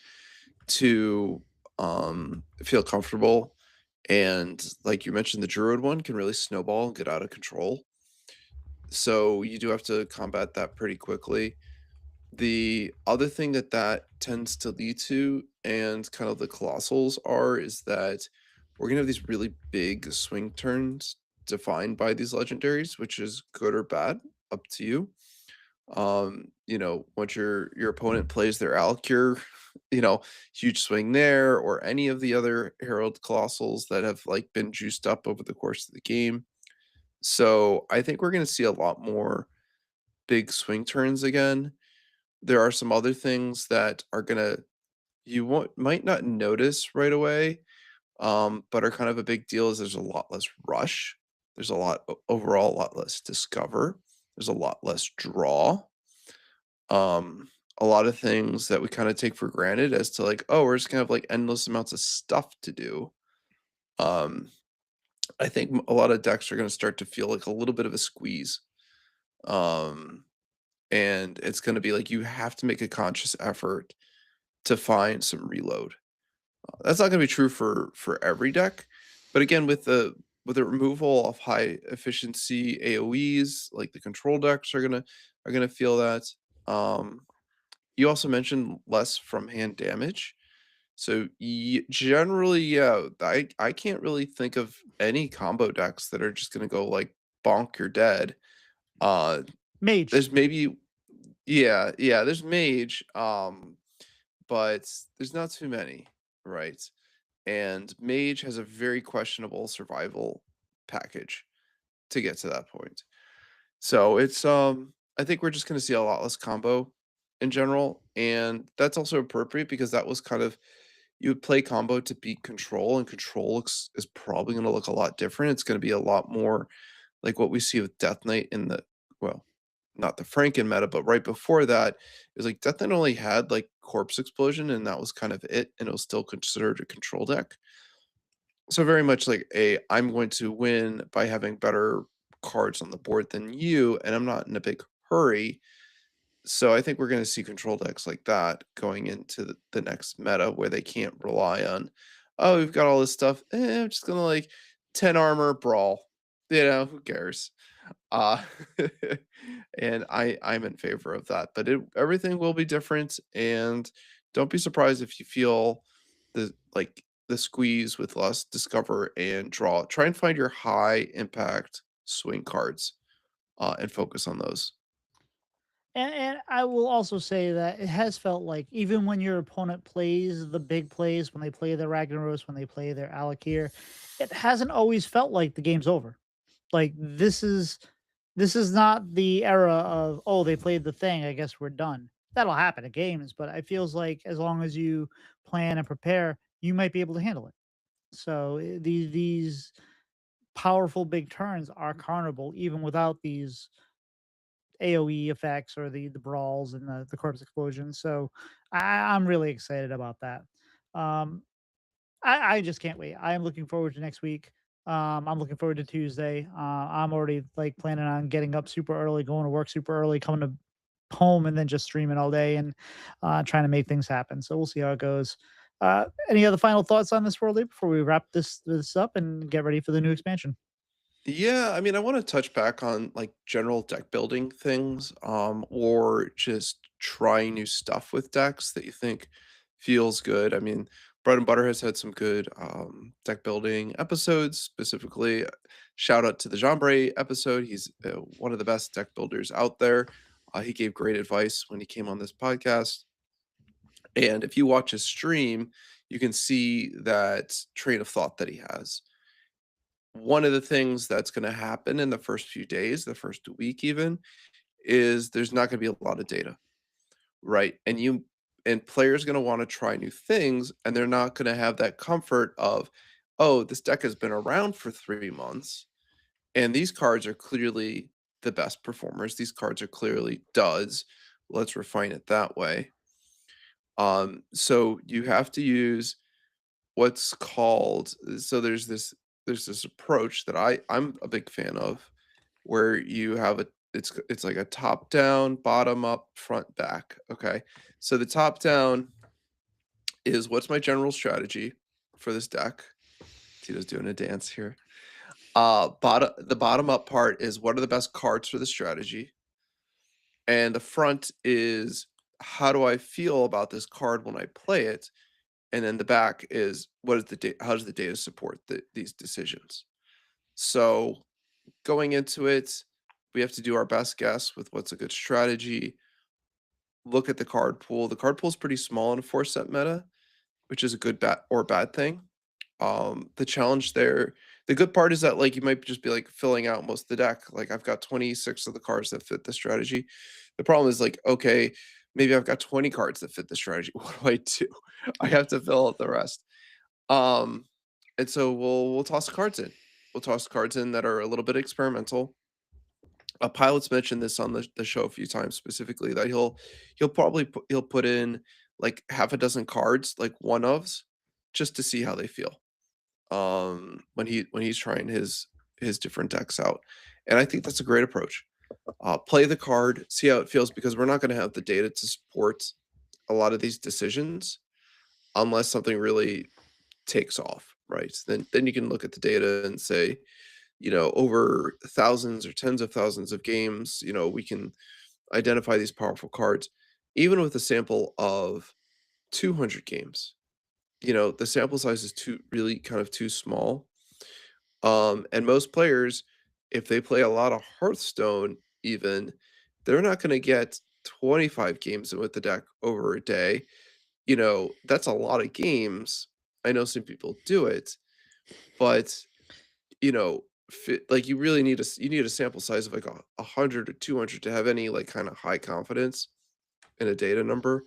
to feel comfortable. And like you mentioned, the druid one can really snowball and get out of control. So you do have to combat that pretty quickly. The other thing that that tends to lead to, and kind of the colossals are, is that we're gonna have these really big swing turns defined by these legendaries, which is good or bad, up to you. Once your opponent plays their Alcure, huge swing there, or any of the other Herald Colossals that have like been juiced up over the course of the game. So I think we're gonna see a lot more big swing turns again. There are some other things that are gonna you won't might not notice right away, but are kind of a big deal. Is there's a lot less rush. There's overall a lot less discover. There's a lot less draw. A lot of things that we kind of take for granted as to like, oh, we're just gonna have like endless amounts of stuff to do. Um, I think a lot of decks are gonna start to feel like a little bit of a squeeze. Um, and it's gonna be like you have to make a conscious effort to find some reload. That's not gonna be true for every deck, but again, with the removal of high efficiency AoEs, like the control decks are gonna feel that. Um, you also mentioned less from hand damage. So generally, yeah, I can't really think of any combo decks that are just gonna go like bonk, you're dead. Uh, Mage. there's maybe, yeah, there's mage, but there's not too many, right? And mage has a very questionable survival package to get to that point. So it's I think we're just going to see a lot less combo in general, and that's also appropriate because that was kind of you would play combo to beat control, and control is probably going to look a lot different. It's going to be a lot more like what we see with Death Knight in the well, not the Franken meta, but right before that, it was like Death Knight only had like Corpse Explosion, and that was kind of it, and it was still considered a control deck. So very much like I'm going to win by having better cards on the board than you, and I'm not in a big hurry. So I think we're going to see control decks like that going into the next meta where they can't rely on, oh, we've got all this stuff. I'm just gonna like 10 armor brawl. Who cares? Uh and I'm in favor of that. But everything will be different, and don't be surprised if you feel the squeeze with less discover and draw. Try and find your high impact swing cards and focus on those. And I will also say that it has felt like even when your opponent plays the big plays, when they play their Ragnaros, when they play their Alakir, it hasn't always felt like the game's over. Like this is not the era of, oh, they played the thing, I guess we're done. That'll happen at games, but it feels like as long as you plan and prepare, you might be able to handle it. So these powerful big turns are carnable even without these AoE effects or the brawls and the corpse explosions. So I'm really excited about that. Um, I just can't wait. I am looking forward to next week. I'm looking forward to Tuesday. I'm already like planning on getting up super early, going to work super early, coming to home, and then just streaming all day and trying to make things happen. So we'll see how it goes. Any other final thoughts on this WorldEight before we wrap this up and get ready for the new expansion? Yeah, I mean, I want to touch back on like general deck building things, or just trying new stuff with decks that you think feels good. I mean, Bread and Butter has had some good deck building episodes. Specifically, shout out to the Jambray episode. He's one of the best deck builders out there. He gave great advice when he came on this podcast. And if you watch his stream, you can see that train of thought that he has. One of the things that's going to happen in the first few days, the first week even, is there's not going to be a lot of data, right? And players going to want to try new things, and they're not going to have that comfort of, oh, this deck has been around for 3 months, and these cards are clearly the best performers. These cards are clearly duds. Let's refine it that way. So you have to use what's called, so there's this approach that I'm a big fan of, where you have it's like a top down, bottom up, front back. Okay. So the top down is what's my general strategy for this deck. Tito's doing a dance here. The bottom up part is what are the best cards for the strategy. And the front is how do I feel about this card when I play it? And then the back is what is how does the data support these decisions? So going into it, we have to do our best guess with what's a good strategy. Look at the card pool. The card pool is pretty small in a 4-set meta, which is a good bad thing. The challenge there, the good part is that like you might just be like filling out most of the deck. Like I've got 26 of the cards that fit the strategy. The problem is like, okay, maybe I've got 20 cards that fit the strategy. What do I do? I have to fill out the rest. And so we'll toss cards in. We'll toss cards in that are a little bit experimental. Pylet's mentioned this on the show a few times specifically that he'll probably he'll put in like half a dozen cards, like one-ofs, just to see how they feel. When he's trying his different decks out. And I think that's a great approach. Play the card, see how it feels, because we're not going to have the data to support a lot of these decisions unless something really takes off, right? Then you can look at the data and say, over thousands or tens of thousands of games, we can identify these powerful cards. Even with a sample of 200 games, the sample size is really kind of too small. And most players, if they play a lot of Hearthstone, even, they're not going to get 25 games in with the deck over a day. That's a lot of games. I know some people do it, but like you really need a sample size of like 100 or 200 to have any like kind of high confidence in a data number.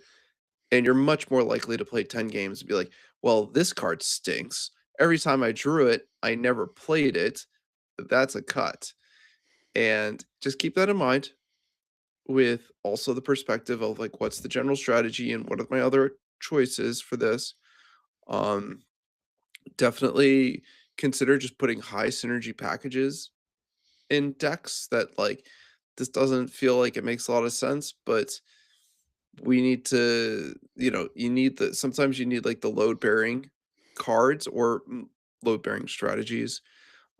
And you're much more likely to play 10 games and be like, well, this card stinks. Every time I drew it, I never played it. That's a cut. And just keep that in mind, with also the perspective of like what's the general strategy and what are my other choices for this. Um, Definitely consider just putting high synergy packages in decks that like this doesn't feel like it makes a lot of sense, but we need to, sometimes you need like the load bearing cards or load bearing strategies.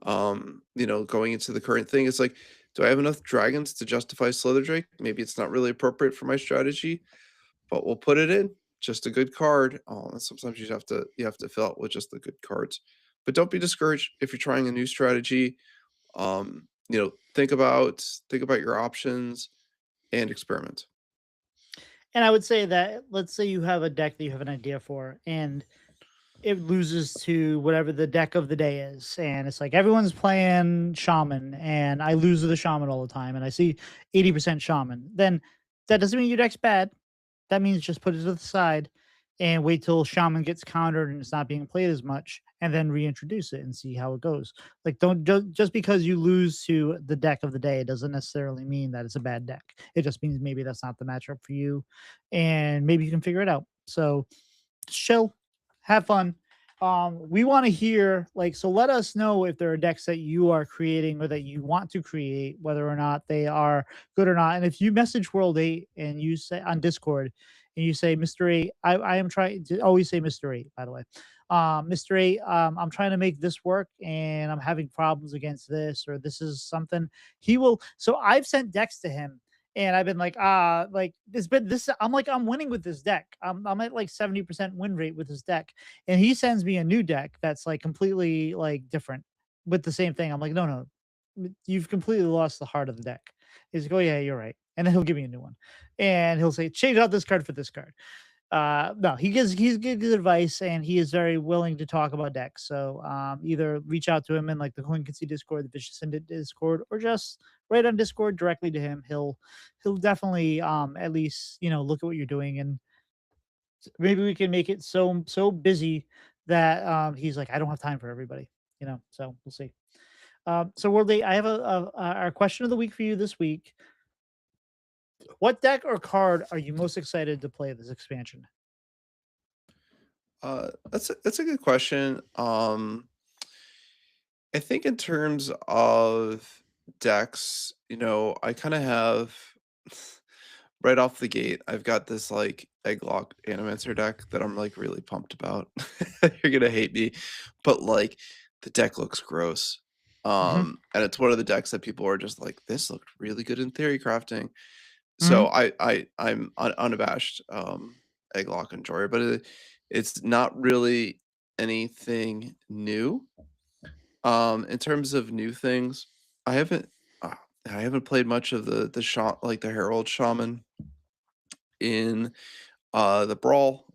Going into the current thing, it's like, do I have enough dragons to justify Slither Drake? Maybe it's not really appropriate for my strategy, but we'll put it in. Just a good card. Oh, and sometimes you have to fill out with just the good cards. But don't be discouraged if you're trying a new strategy. Think about your options and experiment. And I would say that let's say you have a deck that you have an idea for, and it loses to whatever the deck of the day is, and it's like everyone's playing shaman, and I lose to the shaman all the time, and I see 80% shaman. Then that doesn't mean your deck's bad. That means just put it to the side and wait till shaman gets countered and it's not being played as much, and then reintroduce it and see how it goes. Like, don't just because you lose to the deck of the day, it doesn't necessarily mean that it's a bad deck. It just means maybe that's not the matchup for you, and maybe you can figure it out. So just chill, have fun. We want to hear, like, so let us know if there are decks that you are creating or that you want to create, whether or not they are good or not. And if you message World 8 and you say on Discord and you say, Mr. 8, I am trying to always say Mr. 8, by the way. Mr. 8, I'm trying to make this work and I'm having problems against this, or this is something he will. So I've sent decks to him and I've been like it's been this. I'm like, I'm winning with this deck. I'm at like 70% win rate with this deck, and he sends me a new deck that's like completely like different with the same thing. I'm like, no, no, you've completely lost the heart of the deck. He's like, oh yeah, you're right. And then he'll give me a new one, and he'll say, change out this card for this card. No, he's good advice, and he is very willing to talk about decks. So either reach out to him in like the Coin Can Discord, the Vicious Indit Discord, or just write on Discord directly to him. He'll definitely at least look at what you're doing, and maybe we can make it so busy that he's like, I don't have time for everybody. So we'll see. So Worldly, I have our question of the week for you this week. What deck or card are you most excited to play this expansion? That's a good question. I think in terms of decks, I kind of have right off the gate, I've got this like Egglock Animancer deck that I'm like really pumped about. You're gonna hate me, but like the deck looks gross. Hmm. And it's one of the decks that people are just like, this looked really good in theory crafting. So Hmm. I'm unabashed Egglock enjoyer, but it's not really anything new. In terms of new things, I haven't uh, I haven't played much of like the Herald Shaman in the Brawl,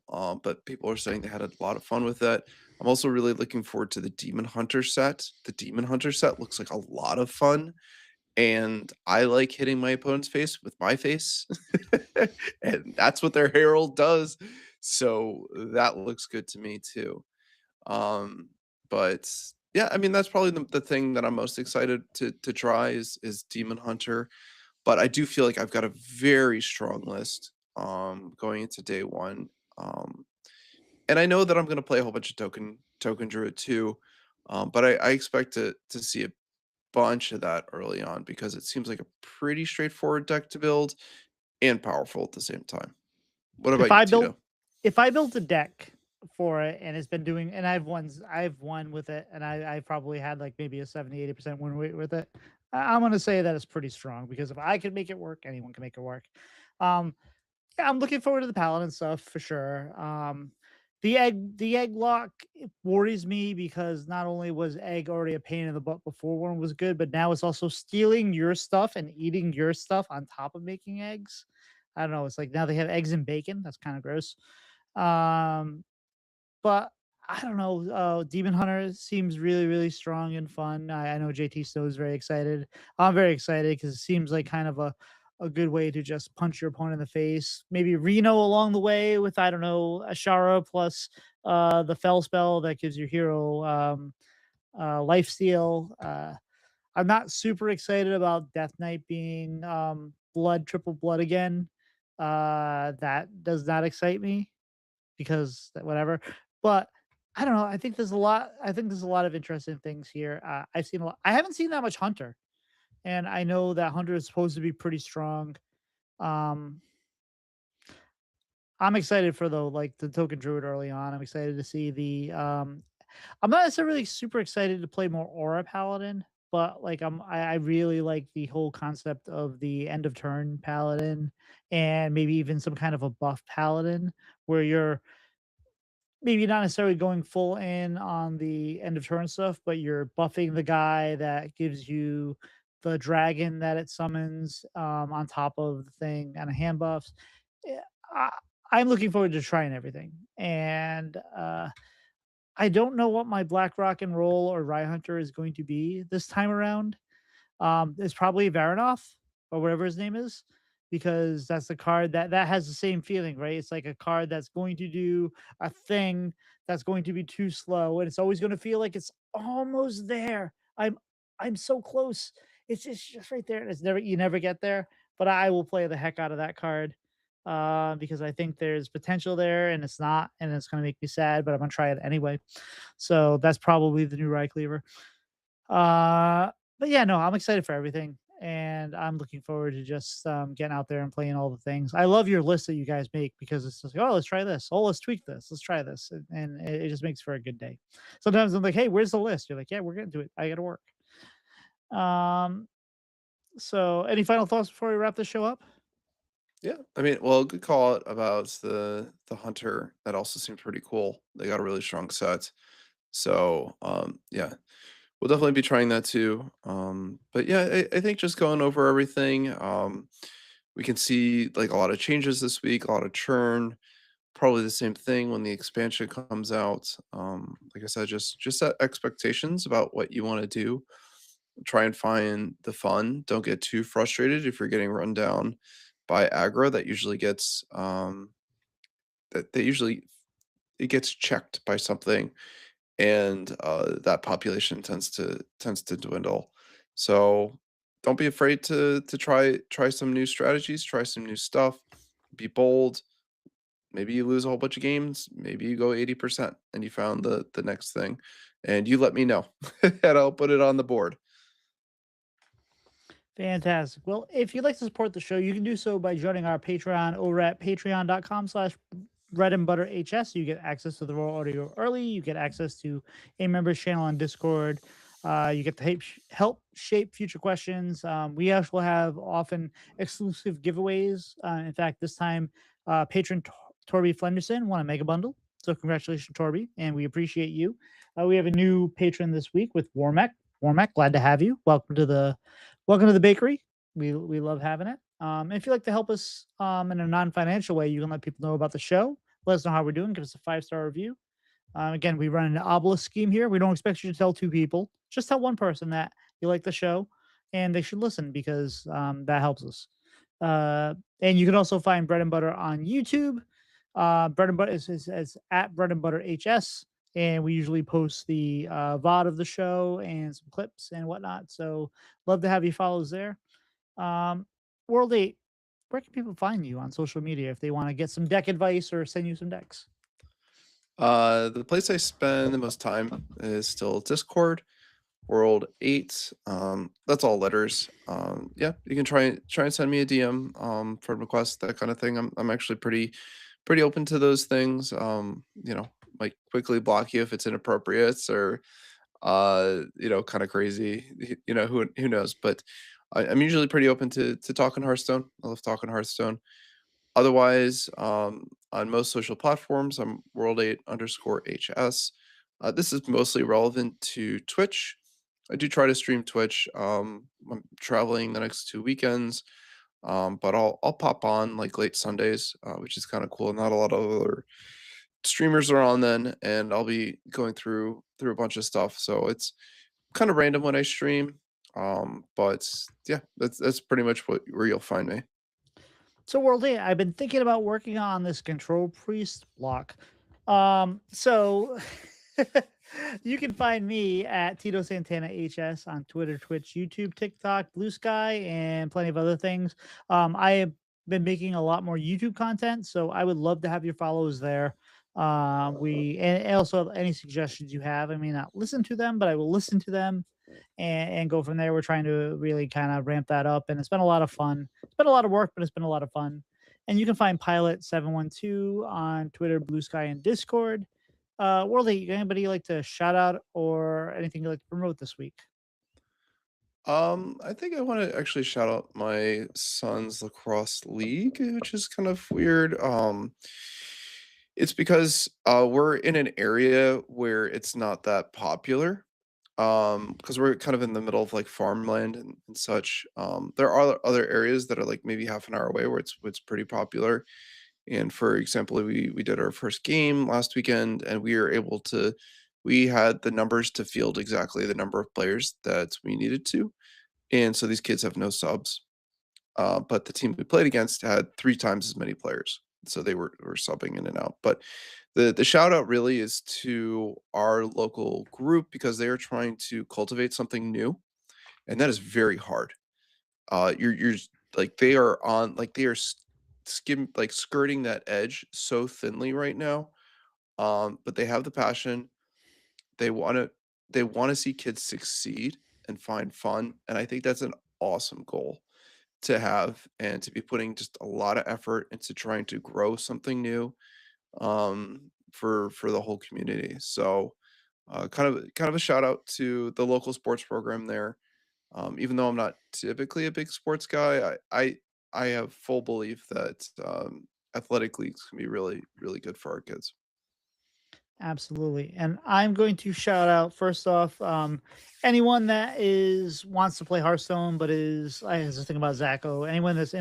but people are saying they had a lot of fun with that. I'm also really looking forward to the Demon Hunter set. The Demon Hunter set looks like a lot of fun, and I like hitting my opponent's face with my face, and that's what their Herald does. So that looks good to me too. Um, but yeah, I mean that's probably the thing that I'm most excited to try is Demon Hunter. But I do feel like I've got a very strong list going into day one. Um, and I know that I'm gonna play a whole bunch of token druid too. But I expect to see a bunch of that early on because it seems like a pretty straightforward deck to build and powerful at the same time. What If about you, I built Tito? if I built a deck for it and it's been doing, and I've won with it, and I probably had like maybe a 70-80% win rate with it. I'm gonna say that it's pretty strong because if I can make it work, anyone can make it work. Um, Yeah, I'm looking forward to the Paladin stuff for sure. The egg lock, it worries me because not only was egg already a pain in the butt before one was good, but now it's also stealing your stuff and eating your stuff on top of making eggs. I don't know. It's like now they have eggs and bacon. That's kind of gross. Um, but I don't know. Demon Hunter seems really, really strong and fun. I know JT Snow is very excited. I'm very excited because it seems like kind of a good way to just punch your opponent in the face. Maybe Reno along the way with, I don't know, Ashara plus the Fell spell that gives your hero life steal. I'm not super excited about Death Knight being blood, triple blood again. That does not excite me because whatever. But I don't know. I think there's a lot. I think there's a lot of interesting things here. I've seen a lot. I haven't seen that much Hunter, and I know that Hunter is supposed to be pretty strong. Um, I'm excited for the token druid early on. I'm excited to see the. I'm not necessarily super excited to play more aura paladin, but like I really like the whole concept of the end of turn paladin, and maybe even some kind of a buff paladin where you're maybe not necessarily going full in on the end of turn stuff, but you're buffing the guy that gives you the dragon that it summons on top of the thing and a hand buffs. Yeah, I'm looking forward to trying everything. And I don't know what my Black Rock and Roll or Rye Hunter is going to be this time around. It's probably Varanoff or whatever his name is, because that's the card that has the same feeling, right? It's like a card that's going to do a thing that's going to be too slow, and it's always going to feel like it's almost there. I'm so close. It's just right there, and it's never you never get there. But I will play the heck out of that card. because I think there's potential there and it's not, and it's going to make me sad, but I'm going to try it anyway. So that's probably the new Rye Cleaver. Uh, but yeah, no, I'm excited for everything, and I'm looking forward to just getting out there and playing all the things. I love your list that you guys make because it's just like, oh, let's try this. Oh, let's tweak this. Let's try this, and it just makes for a good day. Sometimes I'm like, hey, where's the list? You're like, yeah, we're gonna do it. I got to work. Um, so any final thoughts before we wrap this show up? Yeah, I mean, well, good call out about the hunter. That also seems pretty cool. They got a really strong set. So, yeah, we'll definitely be trying that too. But yeah, I think just going over everything, we can see like a lot of changes this week, a lot of churn. Probably the same thing when the expansion comes out. Like I said, just set expectations about what you want to do. Try and find the fun. Don't get too frustrated if you're getting run down by aggro. That usually gets that usually it gets checked by something, and that population tends to dwindle. So don't be afraid to try some new strategies, try some new stuff. Be bold. Maybe you lose a whole bunch of games. Maybe you go 80% and you found the next thing, and you let me know, and I'll put it on the board. Fantastic. Well, if you'd like to support the show, you can do so by joining our Patreon over at patreon.com/bread and butter HS. You get access to the raw audio early. You get access to a members channel on Discord. You get to help shape future questions. We also have often exclusive giveaways. In fact, this time, patron Torby Flenderson won a mega bundle. So congratulations, Torby, and we appreciate you. We have a new patron this week with Warmac. Warmac, glad to have you. Welcome to the bakery. We love having it. If you'd like to help us in a non-financial way, you can let people know about the show. Let us know how we're doing. Give us a 5-star review. Again, we run an obelisk scheme here. We don't expect you to tell 2 people. Just tell one person that you like the show, and they should listen because that helps us. And you can also find Bread and Butter on YouTube. Bread and Butter is at Bread and Butter HS, and we usually post the VOD of the show and some clips and whatnot. So love to have you follows there. WorldEight, where can people find you on social media if they want to get some deck advice or send you some decks? The place I spend the most time is still Discord, WorldEight. That's all letters. Yeah, you can try and send me a DM, friend request, that kind of thing. I'm actually pretty open to those things. Might quickly block you if it's inappropriate or kind of crazy. Who knows? But I'm usually pretty open to talking Hearthstone. I love talking Hearthstone. Otherwise, on most social platforms, I'm world8_HS. This is mostly relevant to Twitch. I do try to stream Twitch. I'm traveling the next 2 weekends, but I'll pop on like late Sundays, which is kind of cool. Not a lot of other streamers are on then, and I'll be going through a bunch of stuff. So it's kind of random when I stream. But yeah, that's pretty much where you'll find me. So WorldEight, I've been thinking about working on this control priest block. So you can find me at titosantanahs on Twitter, Twitch, YouTube, TikTok, Blue Sky, and plenty of other things. I have been making a lot more YouTube content, so I would love to have your follows there. We and also any suggestions you have. I may not listen to them, but I will listen to them and go from there. We're trying to really kind of ramp that up, and it's been a lot of fun. It's been a lot of work, but it's been a lot of fun. And you can find Pylet 712 on Twitter, Blue Sky, and Discord. Worldy, anybody like to shout out or anything you like to promote this week? I think I want to actually shout out my son's lacrosse league, which is kind of weird. It's because we're in an area where it's not that popular. Because we're kind of in the middle of like farmland and such. There are other areas that are like maybe half an hour away where it's pretty popular. And for example, we did our first game last weekend, and we had the numbers to field exactly the number of players that we needed to. And so these kids have no subs. But the team we played against had 3 times as many players. So they were subbing in and out. But the shout out really is to our local group because they are trying to cultivate something new, and that is very hard. You're like they are on like they are skirting that edge so thinly right now. But they have the passion. They wanna they wanna see kids succeed and find fun, and I think that's an awesome goal to have and to be putting just a lot of effort into trying to grow something new, for the whole community. So, kind of a shout out to the local sports program there. Even though I'm not typically a big sports guy, I have full belief that, athletic leagues can be really, really good for our kids. Absolutely. And I'm going to shout out first off, anyone that is wants to play Hearthstone, but is I was just thinking about Zacho, anyone that's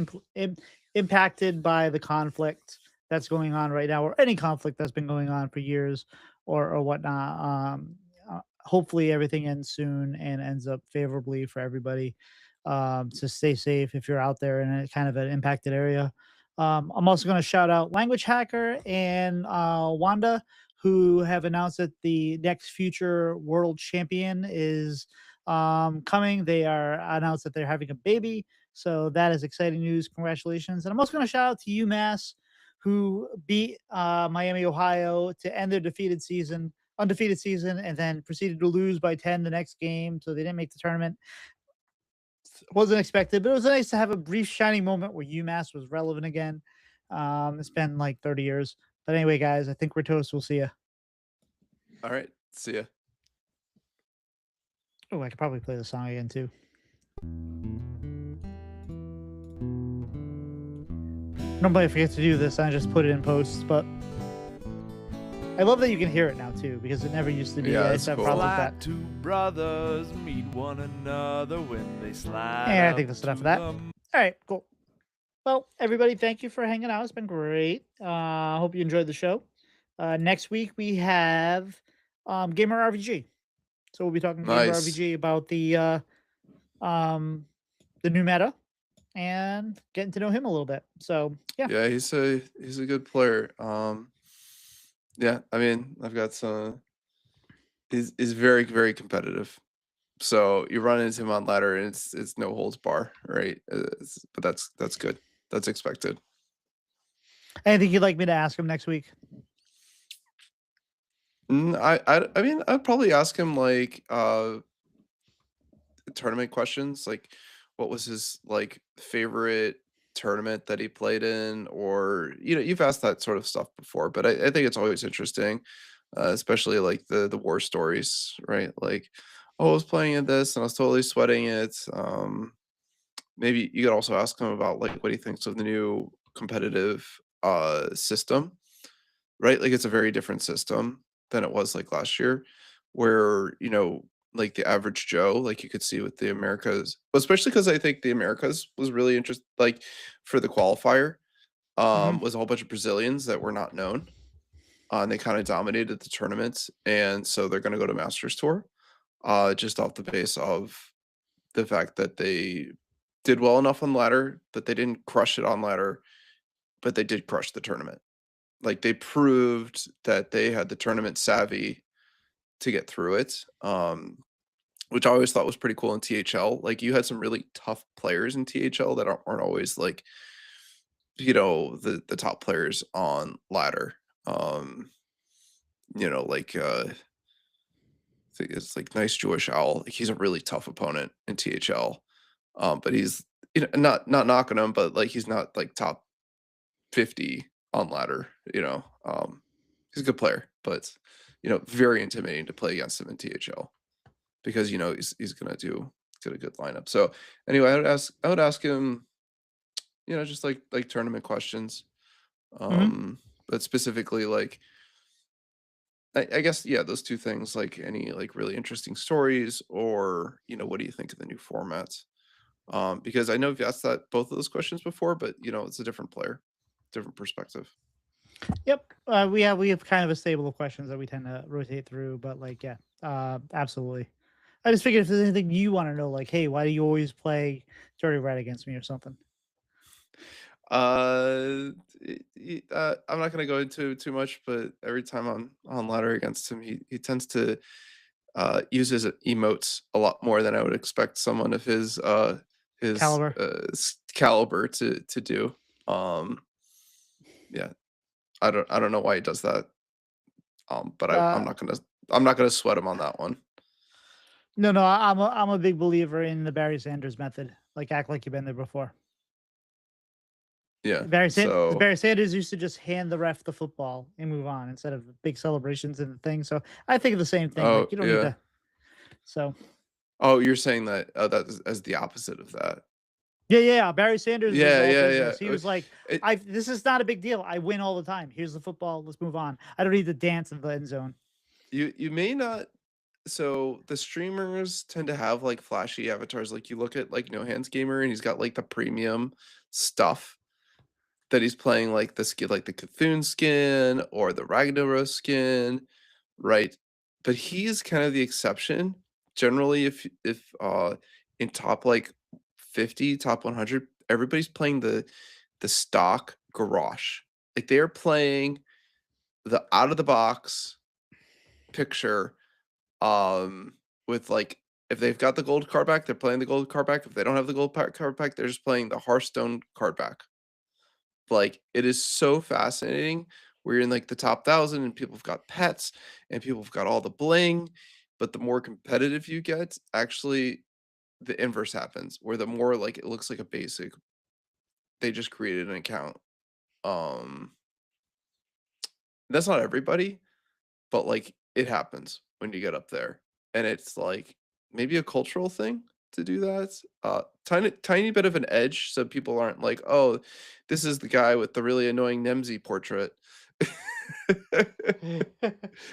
impacted by the conflict that's going on right now, or any conflict that's been going on for years or whatnot. Hopefully everything ends soon and ends up favorably for everybody. To stay safe if you're out there in a kind of an impacted area. I'm also going to shout out Language Hacker and Wanda, who have announced that the next future world champion is coming. They are announced that they're having a baby. So that is exciting news. Congratulations. And I'm also going to shout out to UMass, who beat Miami, Ohio to end their undefeated season, and then proceeded to lose by 10 the next game. So they didn't make the tournament. Wasn't expected, but it was nice to have a brief shining moment where UMass was relevant again. It's been like 30 years. But anyway, guys, I think we're toast. We'll see you. All right, see ya. Oh, I could probably play the song again too. Normally I forget to do this. I just put it in post, but I love that you can hear it now too, because it never used to be. Yeah, I that's used to have cool. problems with that. Two brothers meet one another when they slide. And I think that's enough of that. All right, cool. Well, everybody, thank you for hanging out. It's been great. Hope you enjoyed the show. Next week we have Gamer RVG. So we'll be talking Gamer Nice. RVG about the new meta and getting to know him a little bit. So yeah. Yeah, he's a good player. Yeah, I mean, I've got some. He's very, very competitive. So you run into him on ladder, and it's no holds bar, right? But that's good. That's expected. Anything you'd like me to ask him next week? I mean, I'd probably ask him like tournament questions, like what was his like favorite tournament that he played in, or you've asked that sort of stuff before, but I think it's always interesting, especially like the war stories, right? Like, oh, I was playing in this and I was totally sweating it. Maybe you could also ask him about like what he thinks of the new competitive system, right? Like it's a very different system than it was like last year, where like the average Joe, like you could see with the Americas, especially because I think the Americas was really interesting. Like for the qualifier, was a whole bunch of Brazilians that were not known, and they kind of dominated the tournaments, and so they're going to go to Masters Tour, just off the base of the fact that they did well enough on ladder, but they didn't crush it on ladder, but they did crush the tournament. Like they proved that they had the tournament savvy to get through it, which I always thought was pretty cool in THL. Like you had some really tough players in THL that aren't always like, the top players on ladder. Like I think it's like Nice Jewish Owl. Like he's a really tough opponent in THL, but he's not knocking him, but like he's not like top 50 on ladder. He's a good player, but very intimidating to play against him in THL because he's gonna get a good lineup. So anyway, I would ask him, just like tournament questions, but specifically like I guess those two things, like any like really interesting stories, or what do you think of the new formats? Because I know you've asked that both of those questions before, but it's a different player, different perspective. Yep. We have kind of a stable of questions that we tend to rotate through, but like, yeah, absolutely. I just figured if there's anything you want to know, like, hey, why do you always play Dirty Red against me or something? I'm not gonna go into too much, but every time I'm on ladder against him, he tends to use his emotes a lot more than I would expect someone of his Caliber. caliber to do. yeah, I don't know why he does that. But I'm Uh, not gonna sweat him on that one. no, I'm a big believer in the Barry Sanders method. Like act like you've been there before. Yeah. Because So Barry Sanders used to just hand the ref the football and move on instead of big celebrations and the thing. So I think the same thing. oh Like you don't need yeah. to. So Oh, you're saying that that is as the opposite of that. yeah. Barry Sanders was Yeah, all yeah, business. He yeah. was like, It, This is not a big deal. I win all the time. Here's the football. Let's move on. I don't need to dance in the end zone." you may not. So the streamers tend to have like flashy avatars. Like you look at like No Hands Gamer, and he's got like the premium stuff that he's playing, like the skin, like the Cthulhu skin or the Ragnaros skin, right? But he's kind of the exception. Generally, if in top like 50, top 100, everybody's playing the stock garage. Like they're playing the out of the box picture with like if they've got the gold card back, they're playing the gold card back. If they don't have the gold card back, they're just playing the Hearthstone card back. Like it is so fascinating. We're in like the top 1,000 and people have got pets and people have got all the bling, but the more competitive you get, actually the inverse happens where the more like it looks like a basic, they just created an account. Um that's not everybody, but like it happens when you get up there. And it's like maybe a cultural thing to do that. Tiny bit of an edge so people aren't like, oh, this is the guy with the really annoying Nemzi portrait.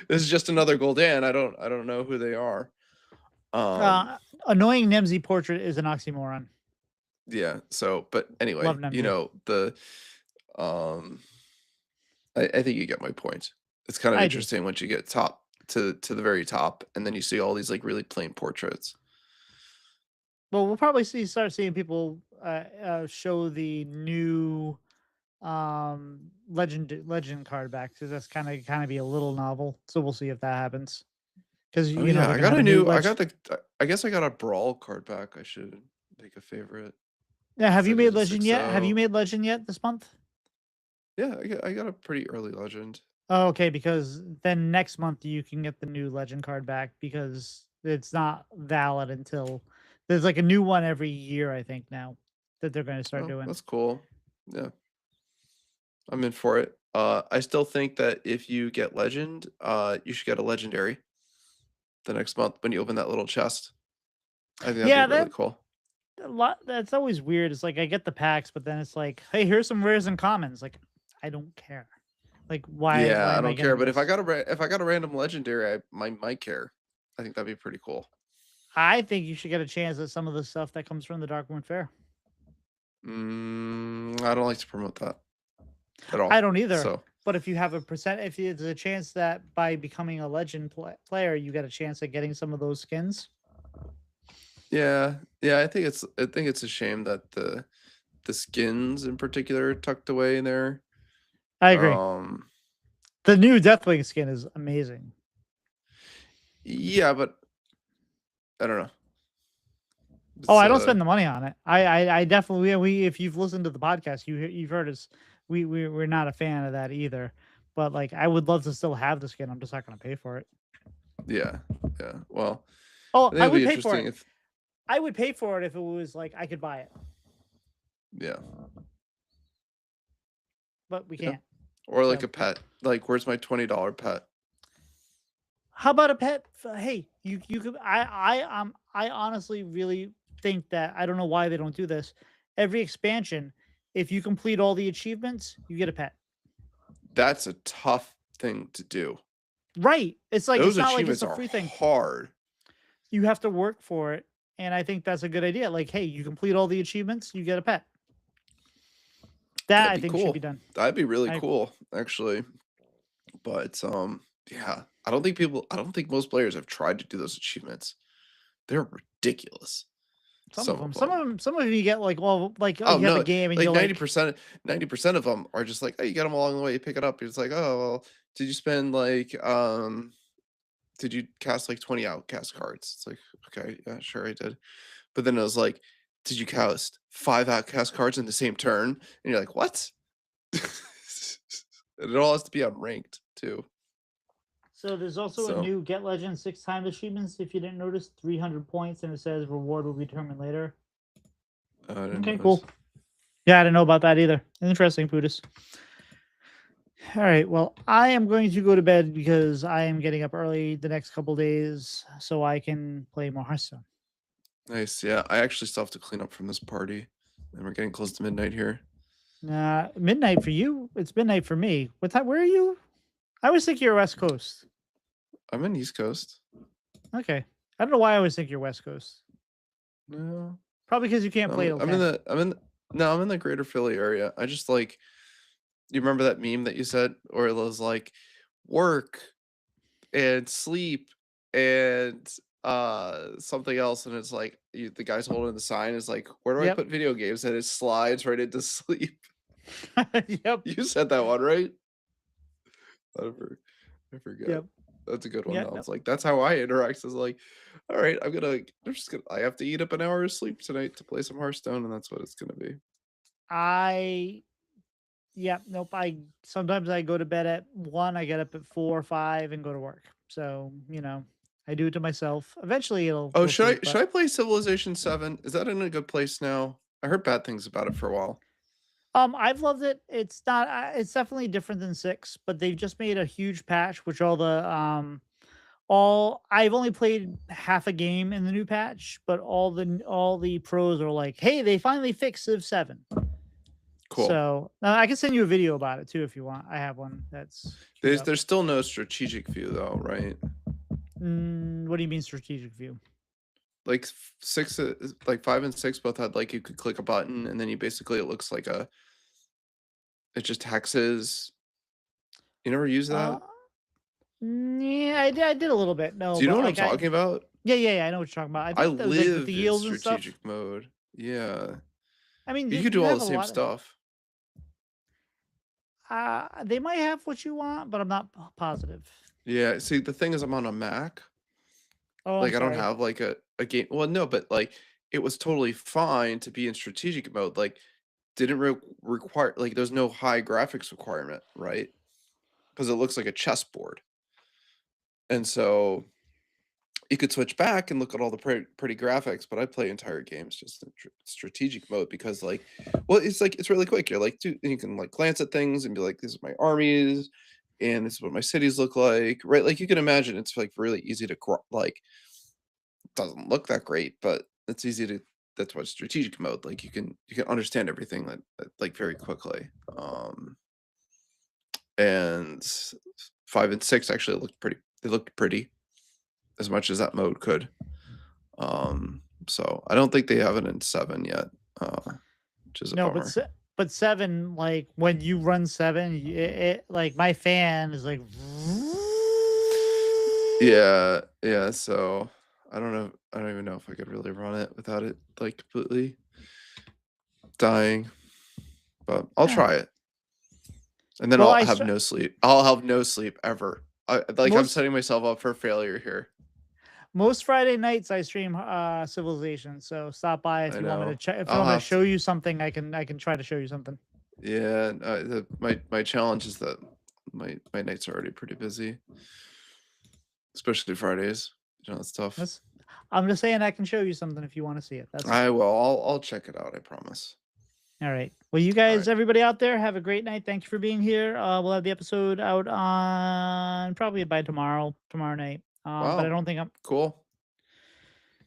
This is just another Goldan. I don't know who they are. Annoying Nemzi portrait is an oxymoron. Yeah, so but anyway, Love Nemzi. the um I think you get my point. It's kind of I do. interesting once you get top to the very top, and then you see all these like really plain portraits. Well, we'll probably start seeing people show the new legend card back because that's kind of be a little novel. So we'll see if that happens. Because Oh you know yeah, they're I gonna got have a a new new. legend. I guess I got a brawl card back. I should make a favorite. Yeah, have you I made did a legend yet? Have you 6-0. made legend yet this month? Yeah, I got a pretty early legend. Oh, okay, because then next month you can get the new legend card back because it's not valid until there's like a new one every year, I think now that they're going to start Oh, doing. that's cool. Yeah, I'm in for it. I still think that if you get legend, you should get a legendary the next month when you open that little chest. I think that'd be Yeah, really cool. that's always weird. It's like I get the packs, but then it's like, hey, here's some rares and commons. Like, I don't care. Like, Yeah, why I am I don't care. getting But if this? if I got a random legendary, might care. I think that'd be pretty cool. I think you should get a chance at some of the stuff that comes from the Darkmoon Fair. I don't like to promote that at all. I don't either. So But if you have if there's a chance that by becoming a legend player, you get a chance at getting some of those skins. yeah, I think it's a shame that the skins in particular are tucked away in there. I agree. Um, The new Deathwing skin is amazing. yeah, but I don't know. Oh, I don't spend the money on it. I definitely we if you've listened to the podcast, you've heard us. We're not a fan of that either. But like, I would love to still have the skin. I'm just not going to pay for it. Yeah. Well, Oh, think I it'd would be pay for interesting it. I would pay for it if it was like I could buy it, yeah, but we Yeah. can't. or like So- a pet. Like, where's my $20 pet? How about a pet? Hey, you could. I honestly really think that I don't know why they don't do this. Every expansion, if you complete all the achievements, you get a pet. That's a tough thing to do. Right. It's like Those it's not like it's achievements a are free thing. hard. You have to work for it, and I think that's a good idea. Like, hey, you complete all the achievements, you get a pet. That That'd I be think cool. should be done. That'd be really I- cool, actually. But yeah, I don't think most players have tried to do those achievements. They're ridiculous. Some of them you get like, well, like Oh you have no, a game and like you're 90% of them are just like, oh, you get them along the way, you pick it up. It's like, oh, well, did you spend like did you cast like 20 outcast cards? It's like, okay, yeah, sure I did. But then it was like, did you cast 5 outcast cards in the same turn? And you're like, what? And it all has to be unranked too. So there's also So- a new Get Legend 6 time achievements. If you didn't notice, 300 points, and it says reward will be determined later. I didn't Okay, notice. cool. Yeah, I didn't know about that either. Interesting, Pudis. All right, well, I am going to go to bed because I am getting up early the next couple days so I can play more Hearthstone. Nice. Yeah, I actually still have to clean up from this party, and we're getting close to midnight here. Midnight for you. It's midnight for me. What time? Where are you? I always think you're West Coast. I'm in East Coast. Okay. I don't know why I always think you're West Coast. No, Probably because you can't play till 10. I'm in the greater Philly area. I just like, you remember that meme that you said, or it was like work and sleep and something else, and it's like the guy's holding the sign is like, where do I Yep. put video games? And it slides right into sleep. Yep. You said that one, right? I forget. Yep. That's a good one. Yeah, Though. no. It's like that's how I interact. Is like, all right, I have to eat up an hour of sleep tonight to play some Hearthstone, and that's what it's gonna be. Nope. Sometimes I go to bed at 1, I get up at 4 or 5 and go to work. So, I do it to myself. Eventually it'll Oh, go sleep, should I play Civilization 7? Is that in a good place now? I heard bad things about it for a while. I've loved it. It's not it's definitely different than 6, but they've just made a huge patch which I've only played half a game in the new patch, but all the pros are like, "Hey, they finally fixed Civ 7." Cool. So I can send you a video about it too if you want. I have one that's. There's still no strategic view though, right? What do you mean strategic view? Like 5 and 6 both had like you could click a button and then it looks like it just hexes. You never use that? Yeah, I did a little bit. No, Do you know but what I'm talking about? Yeah, I know what you're talking about. I think that was, like, with live the in yields and stuff. strategic mode. Yeah. I mean, You could do all have the a same lot of- stuff. They might have what you want, but I'm not positive. Yeah, see, the thing is I'm on a Mac. Oh, Like I'm I don't sorry. have like a game. Well, no, but like it was totally fine to be in strategic mode. Like didn't require like there's no high graphics requirement, right? Because it looks like a chessboard. And so you could switch back and look at all the pretty graphics, but I play entire games just in strategic mode because it's really quick. You're like, dude, and you can like glance at things and be like, this is my armies and this is what my cities look like, right? Like you can imagine it's like really easy to doesn't look that great, but it's easy to that's what strategic mode, like you can understand everything like very quickly. And 5 and 6 actually looked pretty as much as that mode could. So I don't think they have it in 7 yet, which is a No, bummer. but 7, like when you run 7, it like my fan is like. Yeah. So I don't even know if I could really run it without it like completely dying, but I'll try it. And then I'll have no sleep. I'll have no sleep ever. I'm setting myself up for failure here. Most Friday nights I stream Civilization, so stop by if you want me to check. If you want me to show you something, I can try to show you something. Yeah, my challenge is that my nights are already pretty busy, especially Fridays. It's tough. I'm just saying I can show you something if you want to see it. I will. I'll check it out. I promise. All right. Well, you guys, everybody out there, have a great night. Thank you for being here. We'll have the episode out on probably by tomorrow night. Wow. But I don't think I'm cool.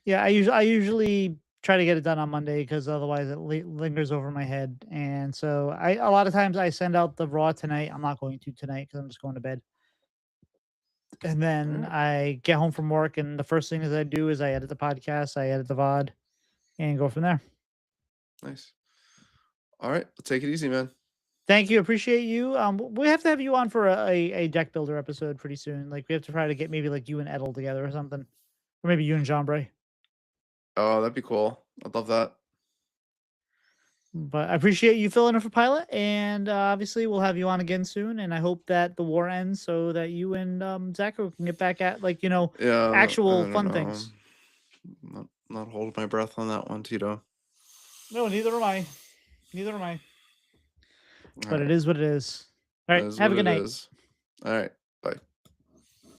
Yeah, I usually try to get it done on Monday because otherwise it lingers over my head. And so a lot of times I send out the raw tonight. I'm not going to tonight because I'm just going to bed. And then I get home from work, and the first thing I do is I edit the podcast, I edit the VOD, and go from there. Nice. All right, let's take it easy, man. Thank you. Appreciate you. We have to have you on for a deck builder episode pretty soon. Like we have to try to get maybe like you and Edel together or something, or maybe you and Jean Bray. Oh, that'd be cool. I'd love that. But I appreciate you filling in for Pylet, and obviously we'll have you on again soon. And I hope that the war ends so that you and Zachary can get back at actual fun things. Not holding my breath on that one, Tito. No, neither am I. But it is what it is. All right. That is Have a what good it night. is. All right.